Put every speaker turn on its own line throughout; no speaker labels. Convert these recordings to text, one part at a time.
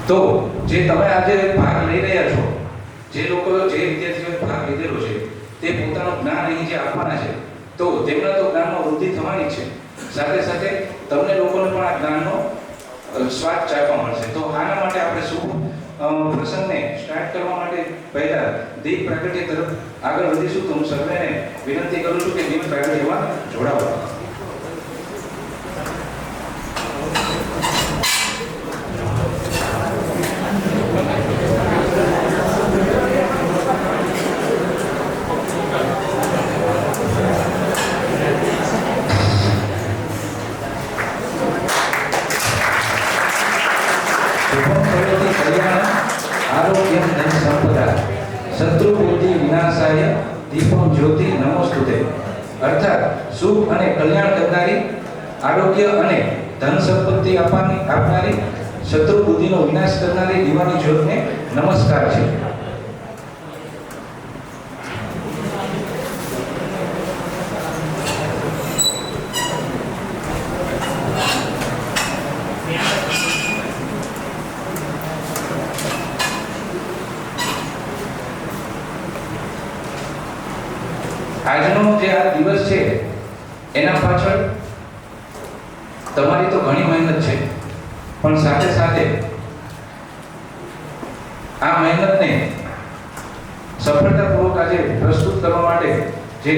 તો જે તમે આજે ભાગ લઈ રહ્યા છો, જે લોકો જે વિદ્યાર્થીઓએ ભાગ લીધેલો છે તે પોતાનું જ્ઞાન અહીં જે આપવાના છે, તો તેમના તો જ્ઞાનમાં વૃદ્ધિ થવાની છે, સાથે સાથે તમને લોકોને પણ આ જ્ઞાનનો સ્વાદ ચાખવા મળશે. તો આના માટે આપણે શું પ્રસંગને સ્ટાર્ટ કરવા માટે પહેલા દીપ પ્રાગટ્ય તરફ આગળ વધીશું. તો હું સર્વેને વિનંતી કરું છું કે દીપ પ્રાગટ્યમાં જોડાવો. શત્રુબુદ્ધિ વિનાશાય દીપમ જ્યોતિ નમોસ્તુતે. અર્થાત સુખ અને કલ્યાણ કરનારી, આરોગ્ય અને ધન સંપત્તિ આપનારી, શત્રુ બુદ્ધિનો વિનાશ કરનારી દીવાની જ્યોતને નમસ્કાર છે. આજનો જે આ દિવસ છે એના પાછળ તમારી તો ઘણી મહેનત છે, પણ સાથે સાથે આ મહેનતને સફળતાપૂર્વક આજે પ્રસ્તુત કરવા માટે જે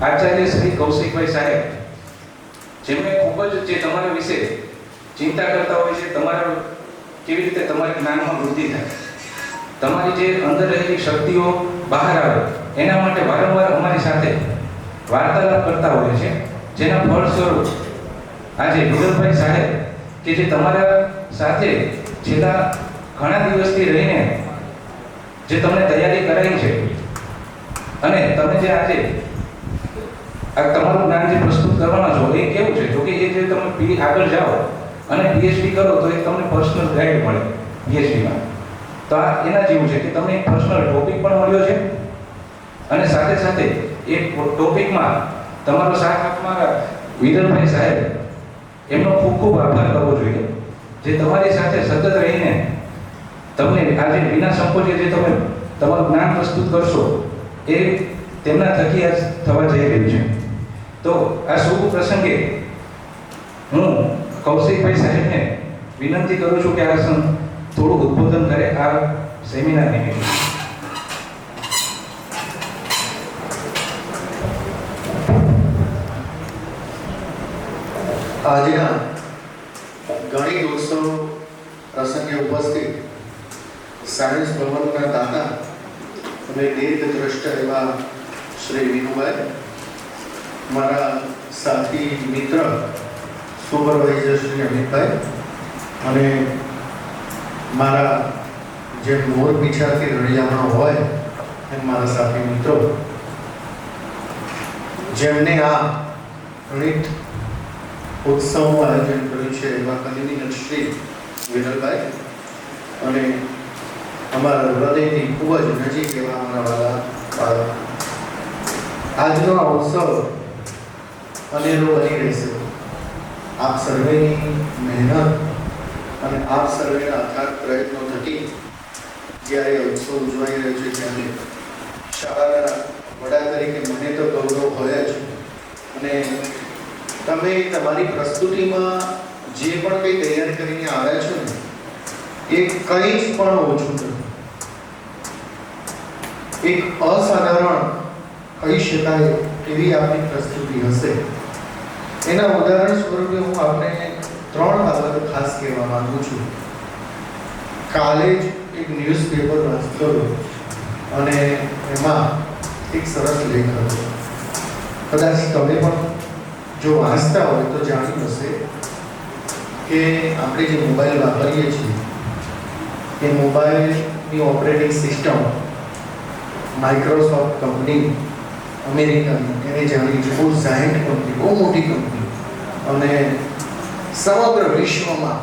આચાર્ય શ્રી કૌશિકભાઈ સાહેબ, જેમણે ખૂબ જ જે તમારા વિશે ચિંતા કરતા હોય છે, તમારા કેવી રીતે તમારી જ્ઞાનમાં વૃદ્ધિ થાય, તમારી જે અંદર રહેલી શક્તિઓ બહાર આવે, એના માટે વારંવાર અમારી સાથે વાર્તાલાપ કરતા હોય છે, જેના ફળ સ્વરૂપ આજે વિરલભાઈ સાહેબ કે જે તમારા સાથે છેલ્લા ઘણા દિવસથી રહીને જે તમને તૈયારી કરાવી છે, અને તમે જે આજે આ તમારું જ્ઞાન જે પ્રસ્તુત કરવાના છો એ કેવું છે, તો કે એ જે તમે આગળ જાઓ અને પીએચડી કરો તો એક તમને પર્સનલ ગાઈડ મળે પીએચડીમાં. તો આ એના જેવું છે કે તમને એક પર્સનલ ટોપિક પણ મળ્યો છે, અને સાથે સાથે એક ટોપિકમાં તમારો સાથ આપનારા વિરલભાઈ સાહેબ, એમનો ખૂબ ખૂબ આભાર કરવો જોઈએ, જે તમારી સાથે સતત રહીને તમને આજે વિના સંકોચે જે તમે તમારું જ્ઞાન પ્રસ્તુત કરશો એ તેમના થકી આજ થવા જઈ રહ્યું છે. તો આ શુભ પ્રસંગે હું કૌશિકભાઈ સાહેબને વિનંતી કરું છું કે આ થોડું ઉદ્બોધન કરે આ સેમિનાર નિમિત્તે.
આજના ગણિત ઉત્સવ પ્રસંગે ઉપસ્થિત સાયન્સ ભવનના દાતા અને દીર્ઘદ્રષ્ટા એવા શ્રી વિનુભાઈ, મારા સાથી મિત્ર સુપરવાઇઝર શ્રી અમિતભાઈ, અને મારા જે મોર પીછાથી રળિયામણો હોય એમ મારા સાથી મિત્રો, જેમને આ ગણિત ઉત્સવનું આયોજન કર્યું છે એવા કન્વીનર શ્રી વિરલભાઈ, અને અમારા હૃદયથી ખૂબ જ નજીક એવા અમારા વાલા બાળક. આજનો આ ઉત્સવ અનેરો બની રહેશે. આપ સર્વેની મહેનત અને આપ સર્વેના અથાગ પ્રયત્નો થકી જ્યારે ઉત્સવ ઉજવાઈ રહ્યો છે ત્યારે શાળાના વડા તરીકે મને તો ગૌરવ હોય જ, અને તમે તમારી પ્રસ્તુતિમાં જે પણ કંઈ તૈયાર કરીને આવ્યા છો ને એ કંઈ જ પણ ઓછું નથી. એક અસાધારણ કહી શકાય એવી આપની પ્રસ્તુતિ હશે. એના ઉદાહરણ સ્વરૂપે હું આપને 3 બાબતો ખાસ કહેવા માંગુ છું. કાલે જ એક ન્યૂઝપેપર વાંચતો અને એમાં એક સરસ લેખ હતો. કદાચ તમે પણ જો વાંચતા હોય તો જાણ્યું હશે કે આપણે જે મોબાઈલ વાપરીએ છીએ એ મોબાઈલની ઓપરેટિંગ સિસ્ટમ માઇક્રોસોફ્ટ કંપની અમેરિકાની, એને જાણી છે, બહુ જાયન્ટ કંપની, બહુ મોટી કંપની, અને સમગ્ર વિશ્વમાં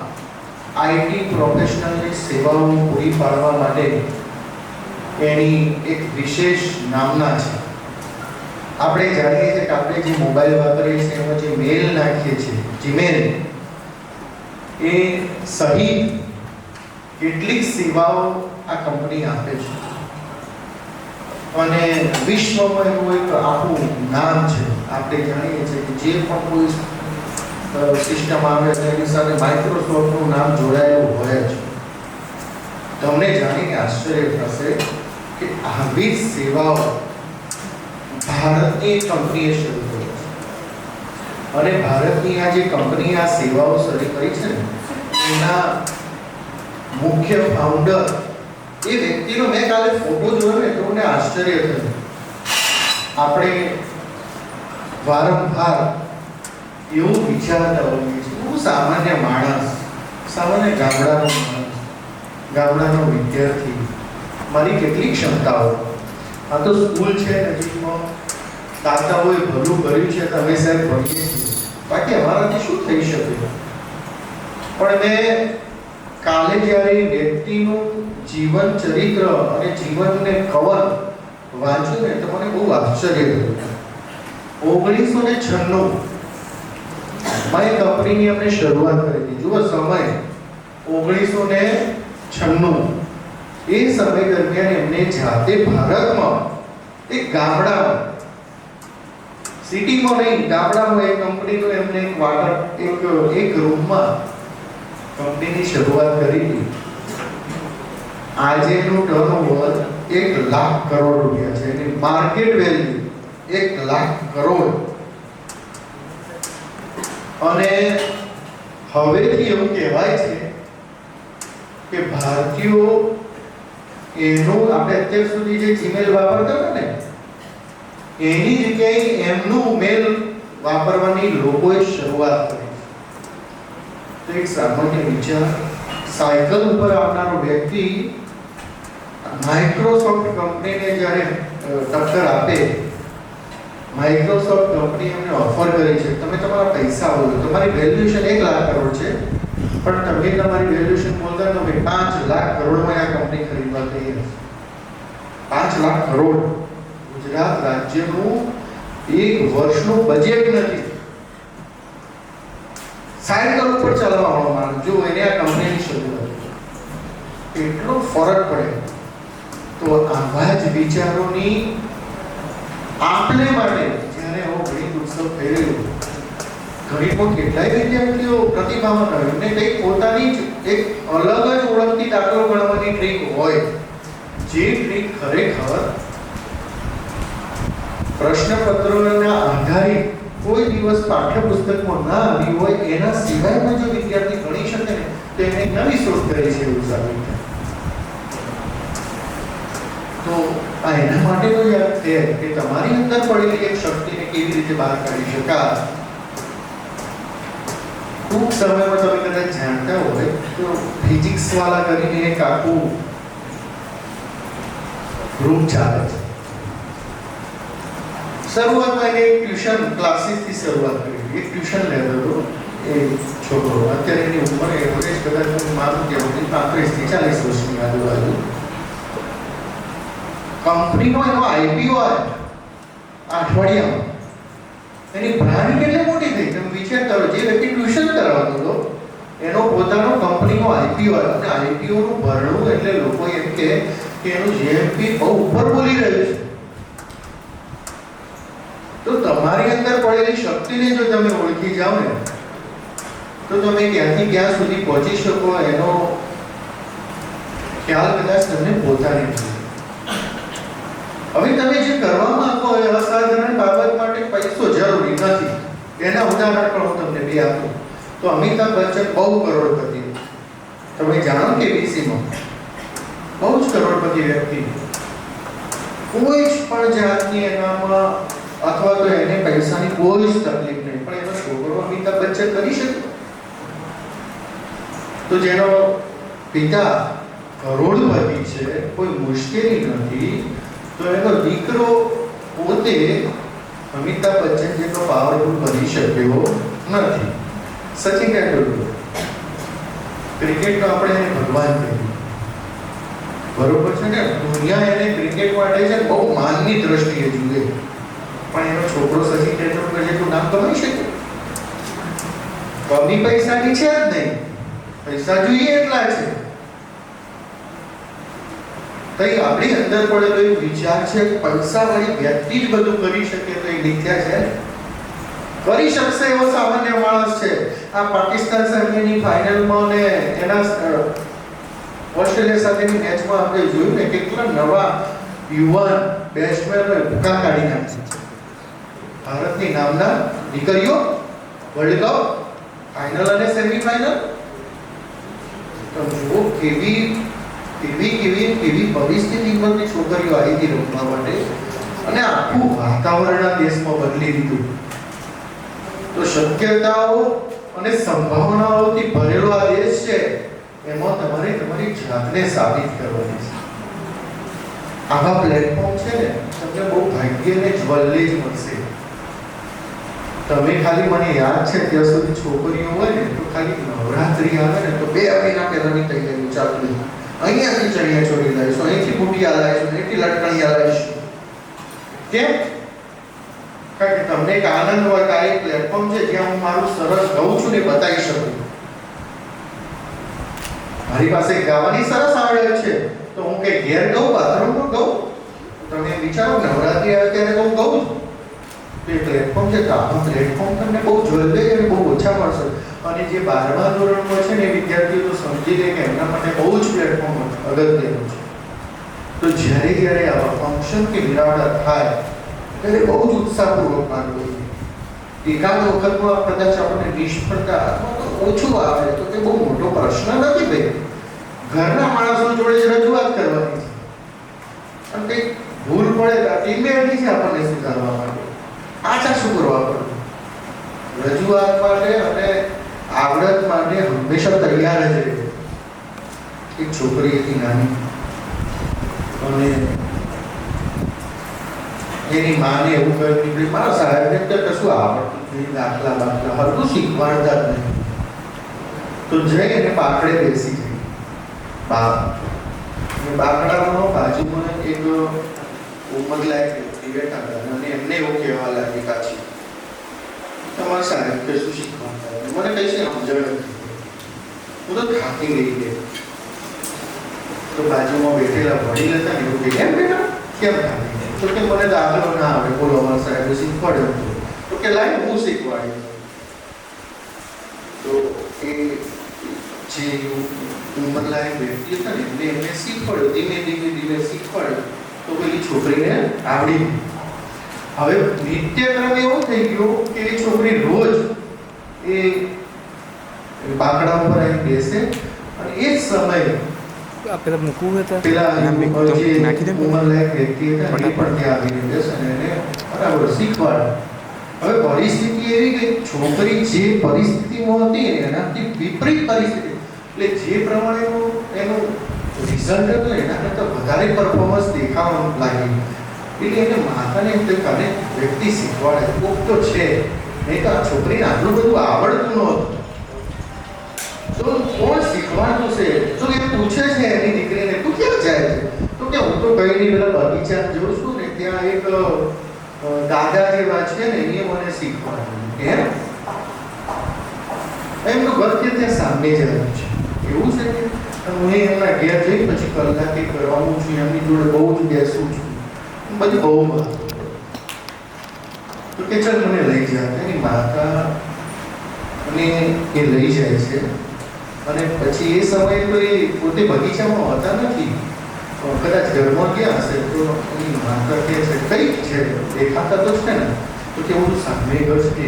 આઈટી પ્રોફેશનલની સેવાઓ પૂરી પાડવા માટે એની એક વિશેષ નામના છે. આપણે જાણીએ છીએ કે આપણે જે મોબાઈલ વાપરીએ છીએ એમાં જે મેલ નાખીએ છીએ, જીમેલ, એ સહિત કેટલીક સેવાઓ આ કંપની આપે છે અને વિશ્વમાં એનું એક આખું નામ છે. આપણે જાણીએ છીએ કે જે પણ કોઈ સિસ્ટમ આવે તેની સાથે માઇક્રોસોફ્ટનું નામ જોડાયેલું હોય છે. તમને જાણીને આશ્ચર્ય થશે કે આવી સેવાઓ ભારતની કંપનીએ શરૂ કરી છે અને ભારતની આ જે કંપની આ સેવાઓ શરૂ કરી છે ને એના મુખ્ય ફાઉન્ડર એ વ્યક્તિનો મેં કાલે ફોટો જોયો ને તો મને આશ્ચર્ય થયું. આપણે વારંવાર એવું વિચારતા હોઈએ છીએ હું સામાન્ય માણસ, સામાન્ય ગામડાનો માણસ, ગામડાનો વિદ્યાર્થી, મારી કેટલી ક્ષમતાઓ, આ તો સ્કૂલ છે નજીકમાં, દાદાઓએ ભલું કર્યું છે તો અમે સાહેબ ભણીએ છીએ, બાકી અમારાથી શું થઈ શકે. પણ મેં કાલે જ્યારે વ્યક્તિનું જીવન ચરિત્ર અને જીવનને કવર વાંચ્યું ને તો મને બહુ આશ્ચર્ય થયું. 1996 માં એ કંપનીની અમને શરૂઆત કરી હતી. જુઓ સમય 1996 એ સમય દરમિયાન એમને જાતે ભારતમાં એક ગામડામાં, સિટીમાં નહીં ગામડામાં એક કંપનીનું એમને એક રૂમમાં કંપનીની શરૂઆત કરી હતી. આજે એનું ટર્નઓવર 1 લાખ કરોડ રૂપિયા છે. એની માર્કેટ વેલ્યુ 1 લાખ કરોડ. અને હવેથી એવું કહેવાય છે કે ભારતીયો એનું આપણે અત્યાર સુધી જે જીમેલ વાપરતા હતા ને એની જગ્યાએ એમનું મેલ વાપરવાની લોકોએ શરૂઆત કરી. તો એક સામાન્ય વિચાર, સાયકલ ઉપર આવનારો વ્યક્તિ માઇક્રોસોફ્ટ કંપનીને જ્યારે ટક્કર આપે, માઇક્રોસોફ્ટ કંપની અમને ઓફર કરી છે તમે તમારા પૈસા બોલો, તમારી વેલ્યુએશન 1 લાખ કરોડ છે પણ તમે તમારી વેલ્યુએશન બોલતા તમે 5 લાખ કરોડમાં આ કંપની ખરીદવા તૈયાર છે. 5 લાખ કરોડ ગુજરાત રાજ્યનું 1 વર્ષનું બજેટ નથી. સાયકલ ઉપર ચાલવાનો માણસ જો એને આ કંપનીની શરૂઆત એટલો ફરક પડે. તો આવા જ વિચારોની આપણે માટે જ્યારે આવો ગણિત ઉત્સવ થઈ રહ્યો, ગણિતમાં કેટલાય વિદ્યાર્થીઓ પ્રતિભામાં રહ્યો ને કંઈક પોતાની જ એક અલગ જ ઓળખતી દાખલો ગણવાની ટ્રીક હોય, જે ટ્રીક ખરેખર પ્રશ્નપત્રોના આધારિત કોઈ દિવસ પાઠ્યપુસ્તકમાં ના આવી હોય એના સિવાયમાં જો વિદ્યાર્થી ગણી શકે ને તો એને નવી શોધ કરી છે એવું સાબિત થાય. તો આ એના માટેનો જ છે કે તમારી અંદર પડેલી એક શક્તિને કેવી રીતે બહાર કાઢી શકાય. ટૂંક સમયમાં તમે કદાચ જાણતા હોય તો ફિઝિક્સ વાળા કરીને એક આખું ગ્રુપ ચાલે છે. શરૂઆતમાં એને ટ્યુશન ક્લાસીસથી શરૂઆત કરી. એક ટ્યુશન લેતો હતો એ છોકરો, અત્યારે એની ઉંમર એવરેજ કદાચ હું માનું કે 35 થી 40 વર્ષની આજુબાજુ. કંપનીનો એનો આઈપીઓ આવ્યો અઠવાડિયામાં. એની બ્રાન્ડ કેટલી મોટી થઈ તમે વિચાર કરો. જે વ્યક્તિ ટ્યુશન કરાવતો હતો એનો પોતાનો કંપનીનો આઈપીઓ આવ્યો અને આઈપીઓ નું ભરણું એટલે લોકો એમ કે એનું જીએમપી બહુ ઉપર બોલી રહ્યું છે. તો તમારી અંદર પડેલી શક્તિને જો તમે ઓળખી જાઓ ને તો તમે ક્યાંથી ક્યાં સુધી પહોંચી શકો એનો ખ્યાલ કદાચ તમને પોતાને છે. હવે તમે જે કરવા માંગો એ અસાધારણ બાબત માટે પૈસો જરૂરી નથી. એના ઉદાહરણ પણ હું તમને બે આપું તો અમિતાભ બચ્ચન બહુ કરોડપતિ. તમે જાણો કે બીસીમાં બહુ જ કરોડપતિ વ્યક્તિ, કોઈ પણ જાતની એનામાં અથવા તો એને પૈસાની કોઈ જ તકલીફ નહીં, પણ એનો છોકરો અમિતાભ બચ્ચન કરી શકે. તો જેનો પિતા કરોડપતિ છે, કોઈ મુશ્કેલી નથી, તો એનો દીકરો પોતે અમિતાભ બચ્ચન જેટલો પાવરફુલ બની શક્યો નથી. સચિન તેંડુલકર ક્રિકેટનો આપણે એને ભગવાન કહીએ, બરોબર છે ને. દુનિયા એને ક્રિકેટ માટે છે બહુ માનની દ્રષ્ટિએ જુએ, પણ એનો છોકરો સચિન તેંડુલકર જેટલું નામ કમાઈ શકે? કમી પૈસાની છે જ નહીં, પૈસા જોઈએ એટલા છે. કઈ આપણી અંદર પડેલો એ વિચાર છે કે પૈસાવાળી વ્યક્તિ જ બધું કરી શકે તો એ મિથ્યા છે. કરી શકશે એવો સામાન્ય માણસ છે. આ પાકિસ્તાન સામેની ફાઇનલમાં ને એના ઓસ્ટ્રેલિયા સાથેની મેચમાં આપણે જોયું ને કેટલા નવા યુવાન બેટ્સમેનોએ ભૂકા કાઢી નાખી છે. ભારતની નામના દીકરીઓ વર્લ્ડ કપ ફાઇનલ અને સેમીફાઇનલ તો જો કેવી પરિસ્થિતિમાંથી છોકરીઓ આવી હતી રમવા માટે અને આખું વાતાવરણ આ દેશમાં બદલી દીધું. તો શક્યતાઓ અને સંભાવનાઓથી ભરેલો આ દેશ છે, એમાં તમારે તમારી જાતને સાબિત કરવાની છે. આવા પ્લેટફોર્મ છે ને તમને બહુ ભાગ્યને જ્વલ્લે જ મળશે. તમે ખાલી મને યાદ છે ત્યાં સુધી છોકરીઓ હોય ને તો ખાલી નવરાત્રી આવે ને તો 2 મહિના પહેલાની તૈયારી ચાલુ થઈ. અહીંયાથી ચણિયા ચોળી લાવીશું, અહીંથી બુટિયા લાવીશું, અહીંથી લટકણિયા લાવીશું. કેમ? કારણ કે તમને એક આનંદ હોય કે આ એક પ્લેટફોર્મ છે જ્યાં હું મારું સરસ ગાઉં છું ને બતાવી શકું. મારી પાસે ગાવાની સરસ આવડે છે તો હું કે ઘેર ગાઉં, બાથરૂમમાં ગાઉં. તમે વિચારો નવરાત્રી આવે ત્યારે હું ગાઉં છું. તો એ પ્લેટફોર્મ છે તો આ પ્લેટફોર્મ તમને બહુ જલ્દી અને બહુ ઓછા મળશે. અને જે 12મા ધોરણમાં છે ને એ વિદ્યાર્થીઓ તો સમજી લે કે એમના માટે બહુ જ પ્લેટફોર્મ અગત્યનું છે. તો જ્યારે આવા ફંક્શન કે નિરાળા થાય ત્યારે બહુ જ ઉત્સાહપૂર્વક ભાગ લઈએ. એકાદ વખતમાં કદાચ આપણને નિષ્ફળતા ઓછું આવે તો તે બહુ મોટો પ્રશ્ન નથી ભાઈ. ઘરના માણસો જોડે જ રજૂઆત કરવાની છે અને કંઈક ભૂલ પડે તો ટીમે એની છે આપણને સુધારવા માટે. આછા શું કરવા પડે? રજૂઆત માટે અને આવડત માટે હંમેશા તૈયાર જ રહે. એક છોકરી હતી નાની અને એની માને એવું કહ્યું કે મારા સાહેબને તો કશું આવડતું નહીં, દાખલા હરકું શીખવાડતા જ નહીં. તો જઈ અને બાકડે બેસી ગઈ. બાકડામાં બાજુમાં એક ઉંમરલાયક વ્યક્તિ બેઠા હતા અને એમને એવું કહેવા લાગી કાચી તમારા સાહેબ કશું શીખવાડતા મને કઈ છે સમજણ નથી, હું તો થાકી ગઈ ગઈ. તો બાજુમાં બેઠેલા વડીલ હતા ને એવું કે કેમ બેટા કેમ થાકી ગઈ? તો કે મને દાખલો ના આવડે. બોલો અમારા સાહેબે શીખવાડ્યો. તો કે લાય હું શીખવાડ્યું. તો એ જે ઉંમરલાયક વ્યક્તિ હતા ને એમને શીખવાડ્યું, ધીમે શીખવાડ્યું. તો પેલી છોકરીને આવડી ગઈ. હવે નિત્યક્રમ એવો થઈ ગયો કે એ છોકરી રોજ એ બાકડા ઉપર આવી બેસે અને એ જ સમયે
પેલા મૂકવું હતા
પેલા
નાખી દે
ઉંમરલાયક વ્યક્તિ હતા એ પણ ત્યાં આવીને બેસે અને એને બરાબર શીખવાડે. હવે પરિસ્થિતિ એવી કે છોકરી જે પરિસ્થિતિમાં હતી એનાથી વિપરીત પરિસ્થિતિ, એટલે જે પ્રમાણેનું એનું રિઝલ્ટ હતું એના કરતાં વધારે પરફોર્મન્સ દેખાવા લાગી. એટલે એને માતાને એમ કહ્યું કે વ્યક્તિ શીખવાડે કોક તો છે, નહીં તો આ છોકરીને આટલું બધું આવડતું નહોતું. તો કોણ શીખવાડતું છે? તો એ પૂછે છે એની દીકરીને તું ક્યાં જાય છે? તો કે હું તો કઈ નહીં પેલા બગીચા જોઉં છું ને ત્યાં એક દાદા જેવા છે ને એ મને શીખવાડ્યું. એમ એમનું ઘર કે ત્યાં સામે જ આવ્યું છે. એવું છે કે હું એમના ઘેર જઈ પછી કલાકે કરવાનું છું, એમની જોડે બહુ જ બેસું છું, બધી બહુ વાત. તો કે ચાલ મને લઈ જાય. એની માતા અને એ લઈ જાય છે અને પછી એ સમયે તો એ પોતે બગીચામાં હતા નથી, કદાચ ઘરમાં ગયા હશે. તો એની માતા કહે છે કઈ છે દેખાતા તો છે ને? તો કે હું સામે ઘર છે.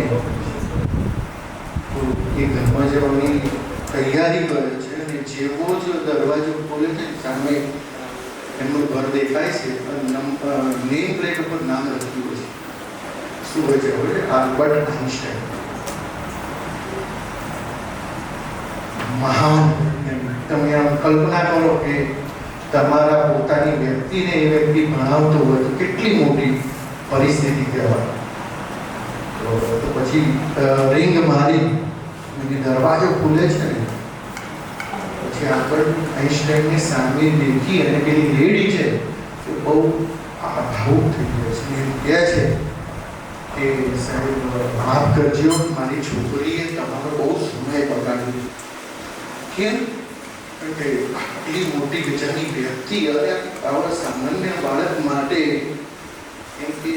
તો એ ઘરમાં જવાની તૈયારી કરે છે અને જેવો જ દરવાજો ખોલે છે સામે એમનું ઘર દેખાય છે અને નેમ પ્લેટ ઉપર નામ લખ્યું છે. શું હોય છે? Albert Einstein. મહાન. તમે આમ કલ્પના કરો કે તમારા પોતાની વ્યક્તિને એ વ્યક્તિ ભણાવતો હોય તો કેટલી મોટી પરિસ્થિતિ કહેવાય. તો પછી રિંગ મારી દરવાજો ખુલે છે ને પછી આલ્બર્ટ આઇન્સ્ટાઈનની સામે દેખી અને પેલી લેડી છે એ બહુ ભાવુક થઈ ગયો છે. કે સાહેબ માફ કરજો, મારી છોકરીએ તમારો બહુ સમય બગાડ્યો. કેમ? કારણ કે આટલી મોટી વિચારની વ્યક્તિ અને આવા સામાન્ય બાળક માટે એમ કે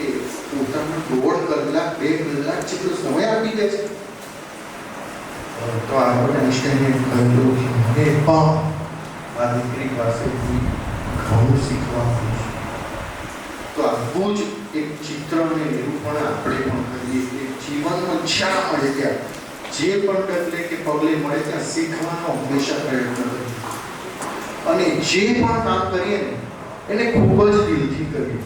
પોતાનો 1.5 કલાક 2 કલાક જેટલો સમય આપી દે છે. તો આલ્બર્ટ આઇન્સ્ટાઈને કહ્યું કે મને પણ આ દીકરી પાસેથી ઘણું શીખવા મળ્યું છે. તો આવું જ એક ચિત્ર અને નિરૂપણ આપણે પણ કરીએ કે જીવનમાં જ્યાં મળે ત્યાં જે પણ ડગલે કે પગલે મળે ત્યાં શીખવાનો હંમેશા પ્રયત્ન કરીએ અને જે પણ કામ કરીએ ને એને ખૂબ જ દિલથી કરીએ.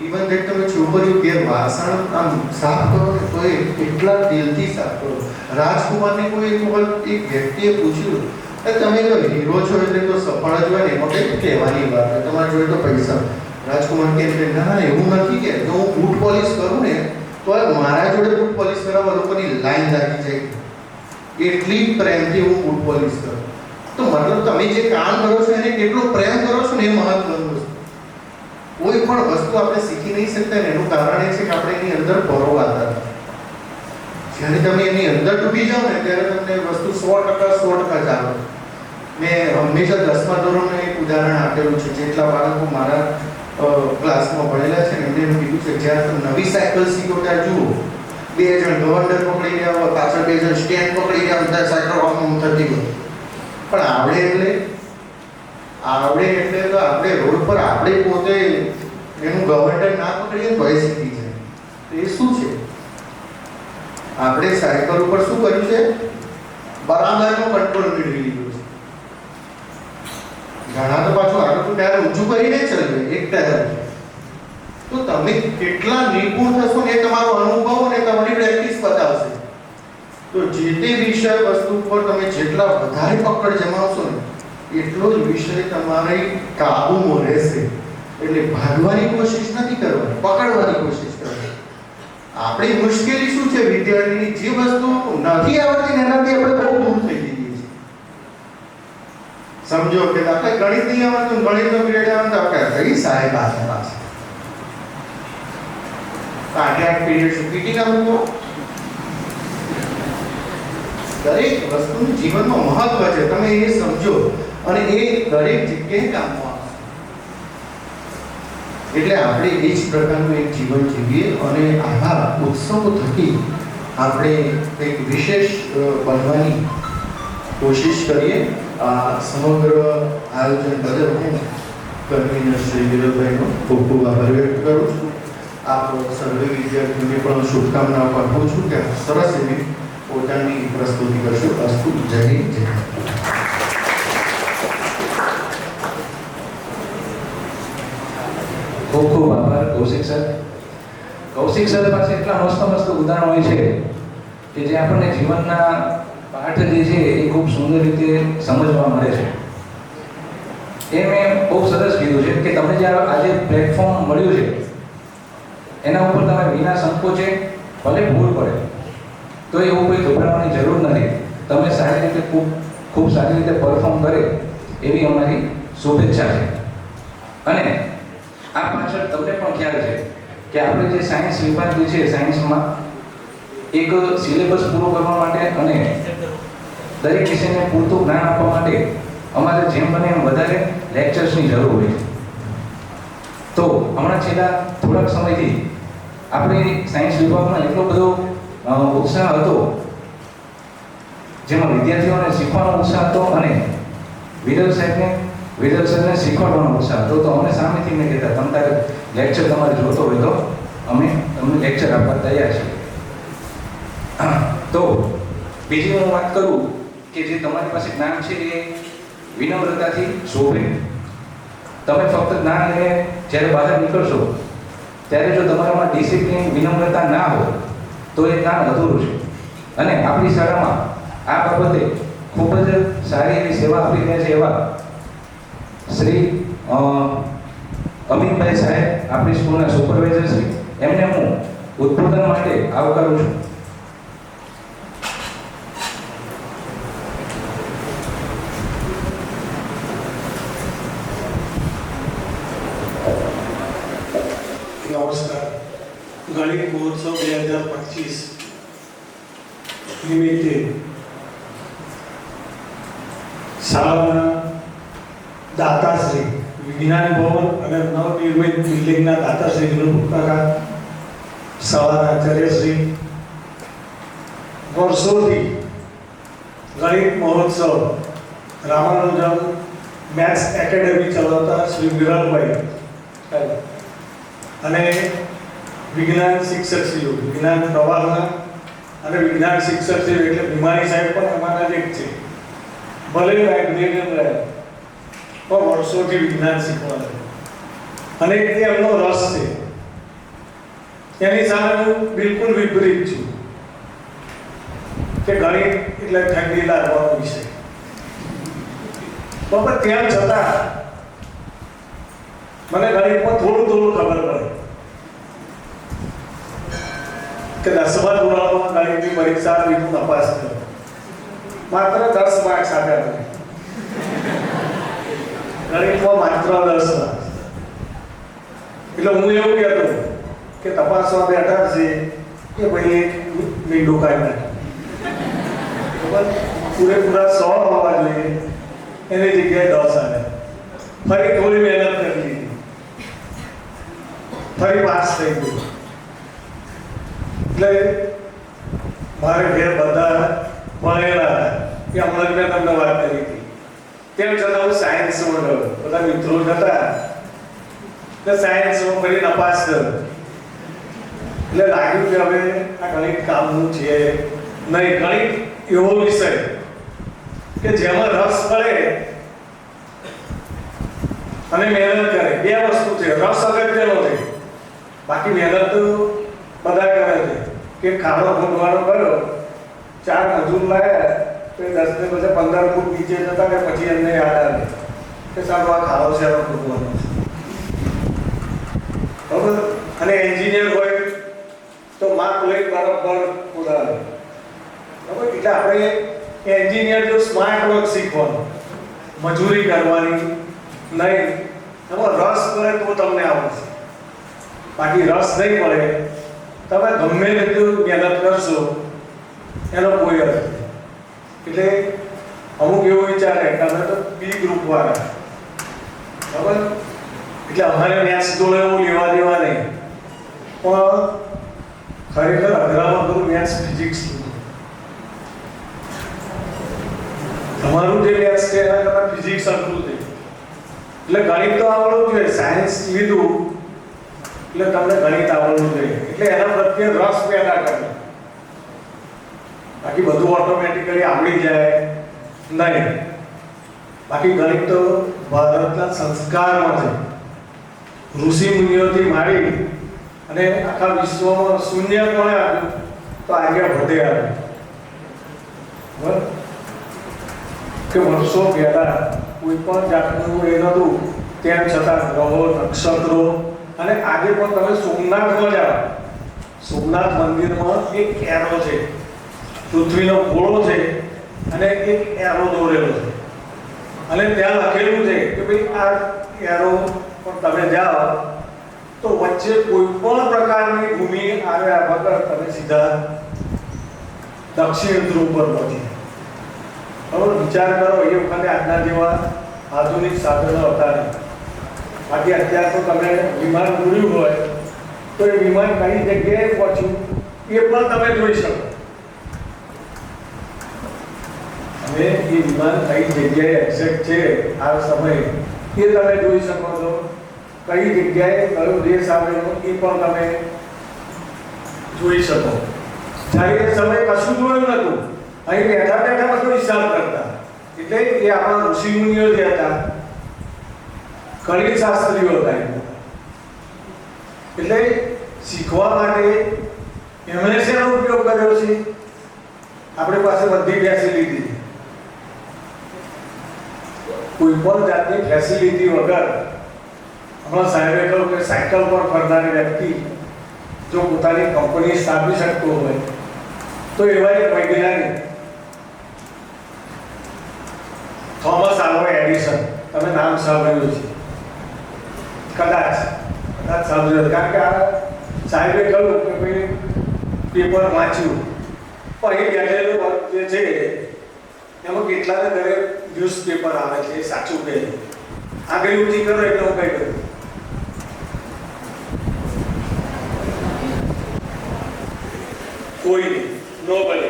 ઇવન દેટ તમે છોકરીઓ ઘેર વાસણ આમ સાફ કરો ને તો એ એટલા દિલથી સાફ કરો. રાજકુમારને કોઈ એક વખત એક વ્યક્તિએ પૂછ્યું કે તમે તો હીરો છો એટલે તો સફળ જ હોય ને એમાં કંઈ કહેવાની વાત છે, તમારે જોડે તો પૈસા. રાજકુમાર કહે છે ના ના એવું નથી કે જો હું બૂટ પોલિશ કરું ને તો મારા જોડે બૂટ પોલિશ કરાવવા લોકોની લાઈન લાગી જાય, એટલી પ્રેમથી હું બૂટ પોલિશ કરું. તો મતલબ તમે જે કામ કરો છો એને કેટલો પ્રેમ કરો છો ને એ મહત્વનું છે. કોઈ પણ વસ્તુ આપણે શીખી નહીં શકતા ને એનું કારણ એ છે કે આપણે એની અંદર પરોવાતા નથી. જ્યારે તમે એની અંદર ડૂબી જાઓ ને ત્યારે તમને વસ્તુ 100% જ આવે. મેં હંમેશા 10મા ધોરણનું એક ઉદાહરણ આપેલું છે. જેટલા બાળકો મારા ક્લાસમાં ભણેલા છે ને એમને એમ કીધું છે જ્યારે તમે નવી સાયકલ શીખો ત્યારે જુઓ 2 જણ ગવર્નર પકડી રહ્યા હોય, પાછળ 2 જણ સ્ટેન્ડ પકડી રહ્યા હોય, સાયકલ આમ થતી હોય. પણ આવડે એટલે તો આપણે રોડ પર આપણે પોતે એનું ગવર્નર ના પકડીએ તો એ શીખી જાય. તો એ શું છે? આપણે સાયકલ ઉપર શું કર્યું છે? બરાબરનો કંટ્રોલ મેળવી લીધો છે. ઘણા તો પાછું આગળ ટાયર ઊંચું કરીને ચલાવે એક ટાયર. તો તમે કેટલા નિપુણ થશો ને એ તમારો અનુભવ અને તમારી પ્રેક્ટિસ બતાવશે. તો જે તે વિષય વસ્તુ પર તમે જેટલા વધારે પકડ જમાવશો ને એટલો જ વિષય તમારી કાબૂમાં રહેશે. એટલે ભાગવાની કોશિશ નથી કરવાની, પકડવાની કોશિશ કરવાની. આપણી મુશ્કેલી શું છે વિદ્યાર્થીની? જે વસ્તુ નથી આવડતી એનાથી આપણે બહુ દૂર થઈ જઈએ છીએ. સમજો કે આપણે ગણિત નહીં આવડતું, ગણિતનો પીરિયડ આવે તો આપણે કઈ સાહેબ પાસે આ પીરિયડ શું પીટી ના મૂકો. દરેક વસ્તુનું જીવનમાં મહત્વ છે, તમે એ સમજો અને એ દરેક જગ્યાએ કામમાં આવશે. એટલે આપણે એ જ પ્રકારનું એક જીવન જીવીએ અને આવા ઉત્સવો થકી આપણે કંઈક વિશેષ બનવાની કોશિશ કરીએ. આ સમગ્ર આયોજન બદલ હું કન્વીનર શ્રી વિરલભાઈનો ખૂબ ખૂબ આભાર વ્યક્ત કરું છું. આપ સર્વે વિદ્યાર્થીઓને પણ શુભકામનાઓ પાઠવું છું કે સરસ એવી પોતાની પ્રસ્તુતિ કરશો. અસ્તુ. જય હિન્દ, જય ભારત.
ખૂબ ખૂબ આભાર કૌશિક સર. કૌશિક સર પાસે એટલા મસ્ત ઉદાહરણો હોય છે કે જે આપણને જીવનના પાઠ જે છે એ ખૂબ સુંદર રીતે સમજવા મળે છે. એ મેં બહુ સરસ કીધું છે કે તમને જે આજે પ્લેટફોર્મ મળ્યું છે એના ઉપર તમે વિના સંકોચે ભલે ભૂલ પડે તો એવું કોઈ ગભરાવાની જરૂર નથી. તમે સારી રીતે ખૂબ સારી રીતે પરફોર્મ કરે એવી અમારી શુભેચ્છા છે. અને આ પાછળ તમને પણ ખ્યાલ છે કે આપણે જે સાયન્સ વિભાગ જે છે સાયન્સમાં એક સિલેબસ પૂરો કરવા માટે અને દરેક વિષયને પૂરતું જ્ઞાન આપવા માટે અમારે જેમ બને એમ વધારે લેક્ચર્સની જરૂર હોય છે. તો હમણાં છેલ્લા થોડાક સમયથી આપણે સાયન્સ વિભાગમાં એટલો બધો ઉત્સાહ હતો, જેમાં વિદ્યાર્થીઓને શીખવાનો ઉત્સાહ હતો અને વિરલ સરને શીખવાડવાનો ઉત્સાહ હતો. તો અમે સામેથી મેં કહેતા તમે તારે લેક્ચર તમારે જોતો હોય તો અમે તમને લેક્ચર આપવા તૈયાર છીએ. તો બીજી હું વાત કરું કે જે તમારી પાસે જ્ઞાન છે એ વિનમ્રતાથી શોભે. તમે ફક્ત જ્ઞાન લઈને જ્યારે બહાર નીકળશો ત્યારે જો તમારામાં ડિસિપ્લિન વિનમ્રતા ના હોય તો એ જ્ઞાન અધૂરું છે. અને આપણી શાળામાં આ બાબતે ખૂબ જ સારી એવી સેવા આપી રહ્યા છે એવા શ્રી અમિતભાઈ સાહેબ, આપણી સ્કૂલના સુપરવાઇઝર શ્રી, એમને હું ઉદ્બોધન માટે આવકારું છું.
નમસ્કાર. ગણિત મહોત્સવ 2025 નિમિત્તે શાળાના દાતાશ્રી વિજ્ઞાન ભવન અને નવનિર્મિત બિલ્ડિંગના દાતાશ્રી ગૃહકાકા સવાર આચાર્યશ્રી વર્ષોથી ગણિત મહોત્સવ રામાનુજમ મેથ્સ એકેડેમી ચલાવતા શ્રી વિરલભાઈ અને વિજ્ઞાન શિક્ષકશ્રીઓ વિજ્ઞાન પ્રવાહના અને વિજ્ઞાન શિક્ષકશ્રીઓ એટલે ભીમાણી સાહેબ પણ અમારા જ એક છે ભલે લાઇબ્રેરિયન રહ્યા પણ વર્ષોથી વિજ્ઞાન શીખવાના અને એ એમનો રસ છે એની સામે હું બિલકુલ વિપરીત છું કે ગણિત એટલે ઠંડી લાગવાનો વિષય પણ તેમ છતાં મને ગણિતમાં થોડું ખબર પડે કે 10મા ધોરણમાં ગણિતની પરીક્ષા આપી તપાસ કરો માત્ર 10 માર્ક્સ આપ્યા મને ગણિતમાં માત્ર 10 માર્ક્સ એટલે હું એવું કહેતો કે તપાસવા બેઠા છે કે ભાઈ એક મીંડું કાઢી નાખે પૂરેપૂરા 100 હોવા જોઈએ એની જગ્યાએ 10 આવ્યા ફરી થોડી મહેનત કરી લીધી ફરી પાસ થઈ ગયું એટલે મારે ઘેર બધા ભણેલા હતા કે હમણાં મેં તમને વાત કરી હતી તેમ છતાં હું સાયન્સમાં ગયો બધા મિત્રો હતા એટલે સાયન્સમાં ફરી નપાસ કર્યો એટલે લાગ્યું કે હવે આ ગણિત કામનું છે નહીં ગણિત એવો વિષય કે જેમાં રસ પડે અને મહેનત કરે બે વસ્તુ છે રસ અગત્યનો છે બાકી મહેનત તો બધા કરે છે કે ખાડો ખોદવાનો કર્યો 4 મજૂર લાયા તો 10 ને પછી 15 ફૂટ નીચે જતા કે પછી એમને યાદ આવે કે સારું આ ખાડો છે એનો ખોદવાનો બરાબર અને એન્જિનિયર હોય તો માર્ક લઈ બરાબર ખોદાવે બરાબર એટલે આપણે એન્જિનિયર તો સ્માર્ટ વર્ક શીખવાનું મજૂરી કરવાની નહીં એમાં રસ પડે તો તમને આવડશે બાકી રસ નહીં પડે તમે ગમે તેટલું મહેનત કરશો એનો કોઈ અર્થ નહીં એટલે અમુક એવું વિચારે કે અમે તો બી ગ્રુપ વાળા બરાબર એટલે અમારે મેથ્સ જોડે એવું લેવા દેવા નહીં પણ ખરેખર અઘરામાં બધું મેથ્સ ફિઝિક્સ તમારું જે મેથ્સ છે એના કરતાં ફિઝિક્સ અઘરું છે એટલે ગણિત તો આવડવું જોઈએ સાયન્સ લીધું એટલે તમને ગણિત આવડવું જોઈએ એટલે એના પ્રત્યે રસ પેદા કરે બાકી બધું ઓટોમેટિકલી આવડી જાય નહીં બાકી ગણિત તો ભારતના સંસ્કારમાં છે ઋષિ મુનિઓથી માંડી અને આખા વિશ્વમાં શૂન્ય કોણે આપ્યું તો આગળ વધે આવ્યું બરાબર કે વર્ષો પહેલા કોઈ પણ જાતનું એ નહોતું તેમ છતાં ગ્રહો નક્ષત્રો અને આજે પણ તમે સોમનાથમાં જાઓ સોમનાથ મંદિરમાં એક એરો છે પૃથ્વીનો ગોળો છે અને એક એરો દોરેલો છે અને ત્યાં લખેલું છે કે ભાઈ આ એરો પણ તમે જાઓ તો વચ્ચે કોઈ પણ પ્રકારની ભૂમિ આવ્યા વગર તમે સીધા દક્ષિણ ધ્રુવ પર પહોંચી હવે વિચાર કરો એ વખતે આજના જેવા આધુનિક સાધનો હતા નહીં બાકી અત્યારે તો તમે વિમાન ઉડ્યું હોય તો એ વિમાન કઈ જગ્યાએ પહોંચ્યું એ પણ તમે જોઈ શકો હવે એ વિમાન કઈ જગ્યાએ એક્ઝેક્ટ છે આ સમયે એ તમે જોઈ શકો છો કઈ જગ્યાએ કયો દેશ આવેલો એ પણ તમે જોઈ શકો જ્યારે એ સમયે કશું જોયું નહોતું અહીં બેઠા બેઠા બધો હિસાબ કરતા એટલે એ આપણા ઋષિ મુનિઓ જે હતા ગણિત શાસ્ત્રીઓ હતા એટલે શીખવા માટે એમણે શેનો ઉપયોગ કર્યો છે આપણી પાસે બધી ફેસિલિટી કોઈ પણ જાતની ફેસિલિટી વગર હમણાં સાહેબે કહ્યું કે સાયકલ પર ફરનારી વ્યક્તિ જો પોતાની કંપની સ્થાપી શકતો હોય તો એવા એક વૈજ્ઞાનિક થોમસ આલ્વા એડિસન તમે નામ સાંભળ્યું છે કદાચ સાંભળ્યું કારણ કે આ સાહેબે કહ્યું કે ભાઈ પેપર વાંચ્યું પણ એ બેઠેલું જે છે એમાં કેટલાને ઘરે ન્યૂઝ પેપર આવે છે એ સાચું કહે આગળ ઊંચી કરો એટલે હું કઈ કરું. કોઈ નહીં, નો બને.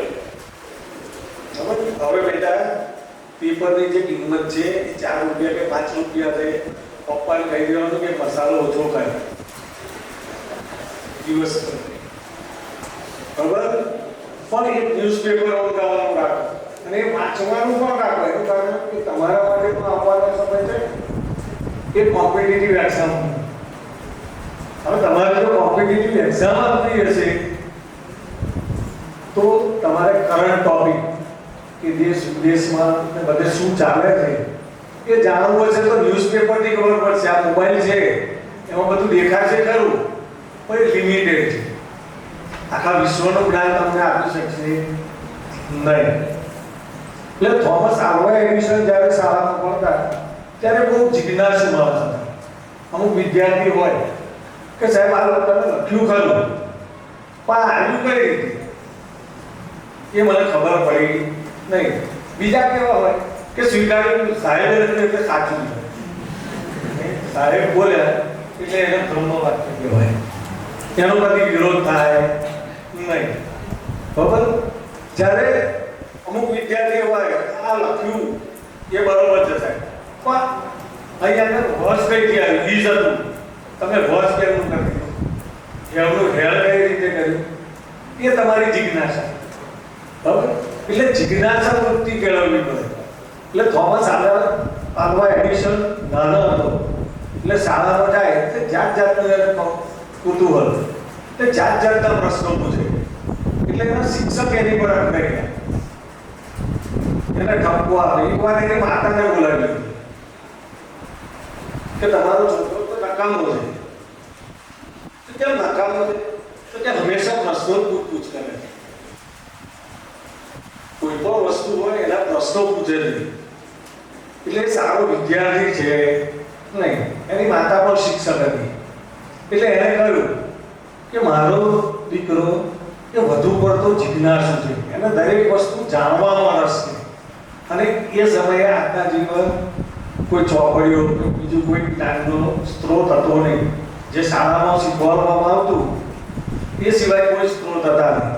હવે બેટા પેપરની જે કિંમત છે એ 4 રૂપિયા કે 5 રૂપિયા છે. પપ્પાને કહી દેવાનું કે મસાલો ઓછો ખાય દિવસ બરાબર. પણ એક ન્યૂઝપેપર મંગાવવાનું રાખો અને એ વાંચવાનું પણ રાખો. એનું કારણ કે તમારા માટે પણ આવવાનો સમય છે એ કોમ્પિટિટિવ એક્ઝામ. હવે તમારે જો કોમ્પિટિટિવ એક્ઝામ આપવી હશે તો તમારે કરંટ ટોપિક કે દેશ વિદેશમાં ને બધે શું ચાલે છે એ જાણવું હશે તો ન્યૂઝપેપરથી ખબર પડશે. આ મોબાઈલ છે એમાં બધું દેખાશે ખરું પણ એ લિમિટેડ છે. આખા વિશ્વનું જ્ઞાન તમને આપી શકશે નહીં. એટલે થોમસ આલ્વા એડિસન જ્યારે શાળામાં ભણતા ત્યારે બહુ જિજ્ઞાસુ માણસ હતા. અમુક વિદ્યાર્થી હોય કે સાહેબ આ લોકોને લખ્યું ખરું પણ આવ્યું કઈ રીતે એ મને ખબર પડી નહીં. બીજા કેવા હોય કે સ્વીકાર્યું સાહેબ એટલે સાચું છે. સાહેબ બોલ્યા એટલે એને બ્રહ્મ વાક્ય કહેવાય. એનો કદી વિરોધ થાય નહીં. બરાબર. જ્યારે અમુક વિદ્યાર્થીઓ હોય આ લખ્યું એ બરોબર છે સાહેબ પણ અહીંયા વર્ષ કઈથી આવ્યું વીજ હતું તમે વર્ષ કેમનું કરી એમનું હેલ કઈ રીતે કર્યું એ તમારી જિજ્ઞાસા. બરાબર. એટલે જિજ્ઞાસા વૃત્તિ કેળવવી પડે. એટલે થોમસ આલ્વા એડિસન નાનો હતો એટલે શાળામાં જાય એટલે જાત જાતનું એને કુતૂહલ એટલે જાત જાતના પ્રશ્નો પૂછે. એટલે એના શિક્ષક એની પર અટકાઈ ગયા. એને ઠપકો આપે. એકવાર એની માતાને બોલાવી કે તમારો છોકરો તો નકામો છે. તો કેમ નકામો છે? તો કે હંમેશા પ્રશ્નો પૂછ કરે. કોઈ પણ વસ્તુ હોય એના પ્રશ્નો પૂછે છે એટલે સારો વિદ્યાર્થી છે નહીં. એની માતા પણ શિક્ષક હતી એટલે એને કહ્યું કે મારો દીકરો એ વધુ પડતો જિજ્ઞાસુ છે. એને દરેક વસ્તુ જાણવામાં રસ છે અને એ સમયે આજના જીવન કોઈ ચોપડીઓ બીજું કોઈ જ્ઞાનનો સ્ત્રોત હતો નહીં. જે શાળામાં શીખવાડવામાં આવતું એ સિવાય કોઈ સ્ત્રોત હતા નહીં.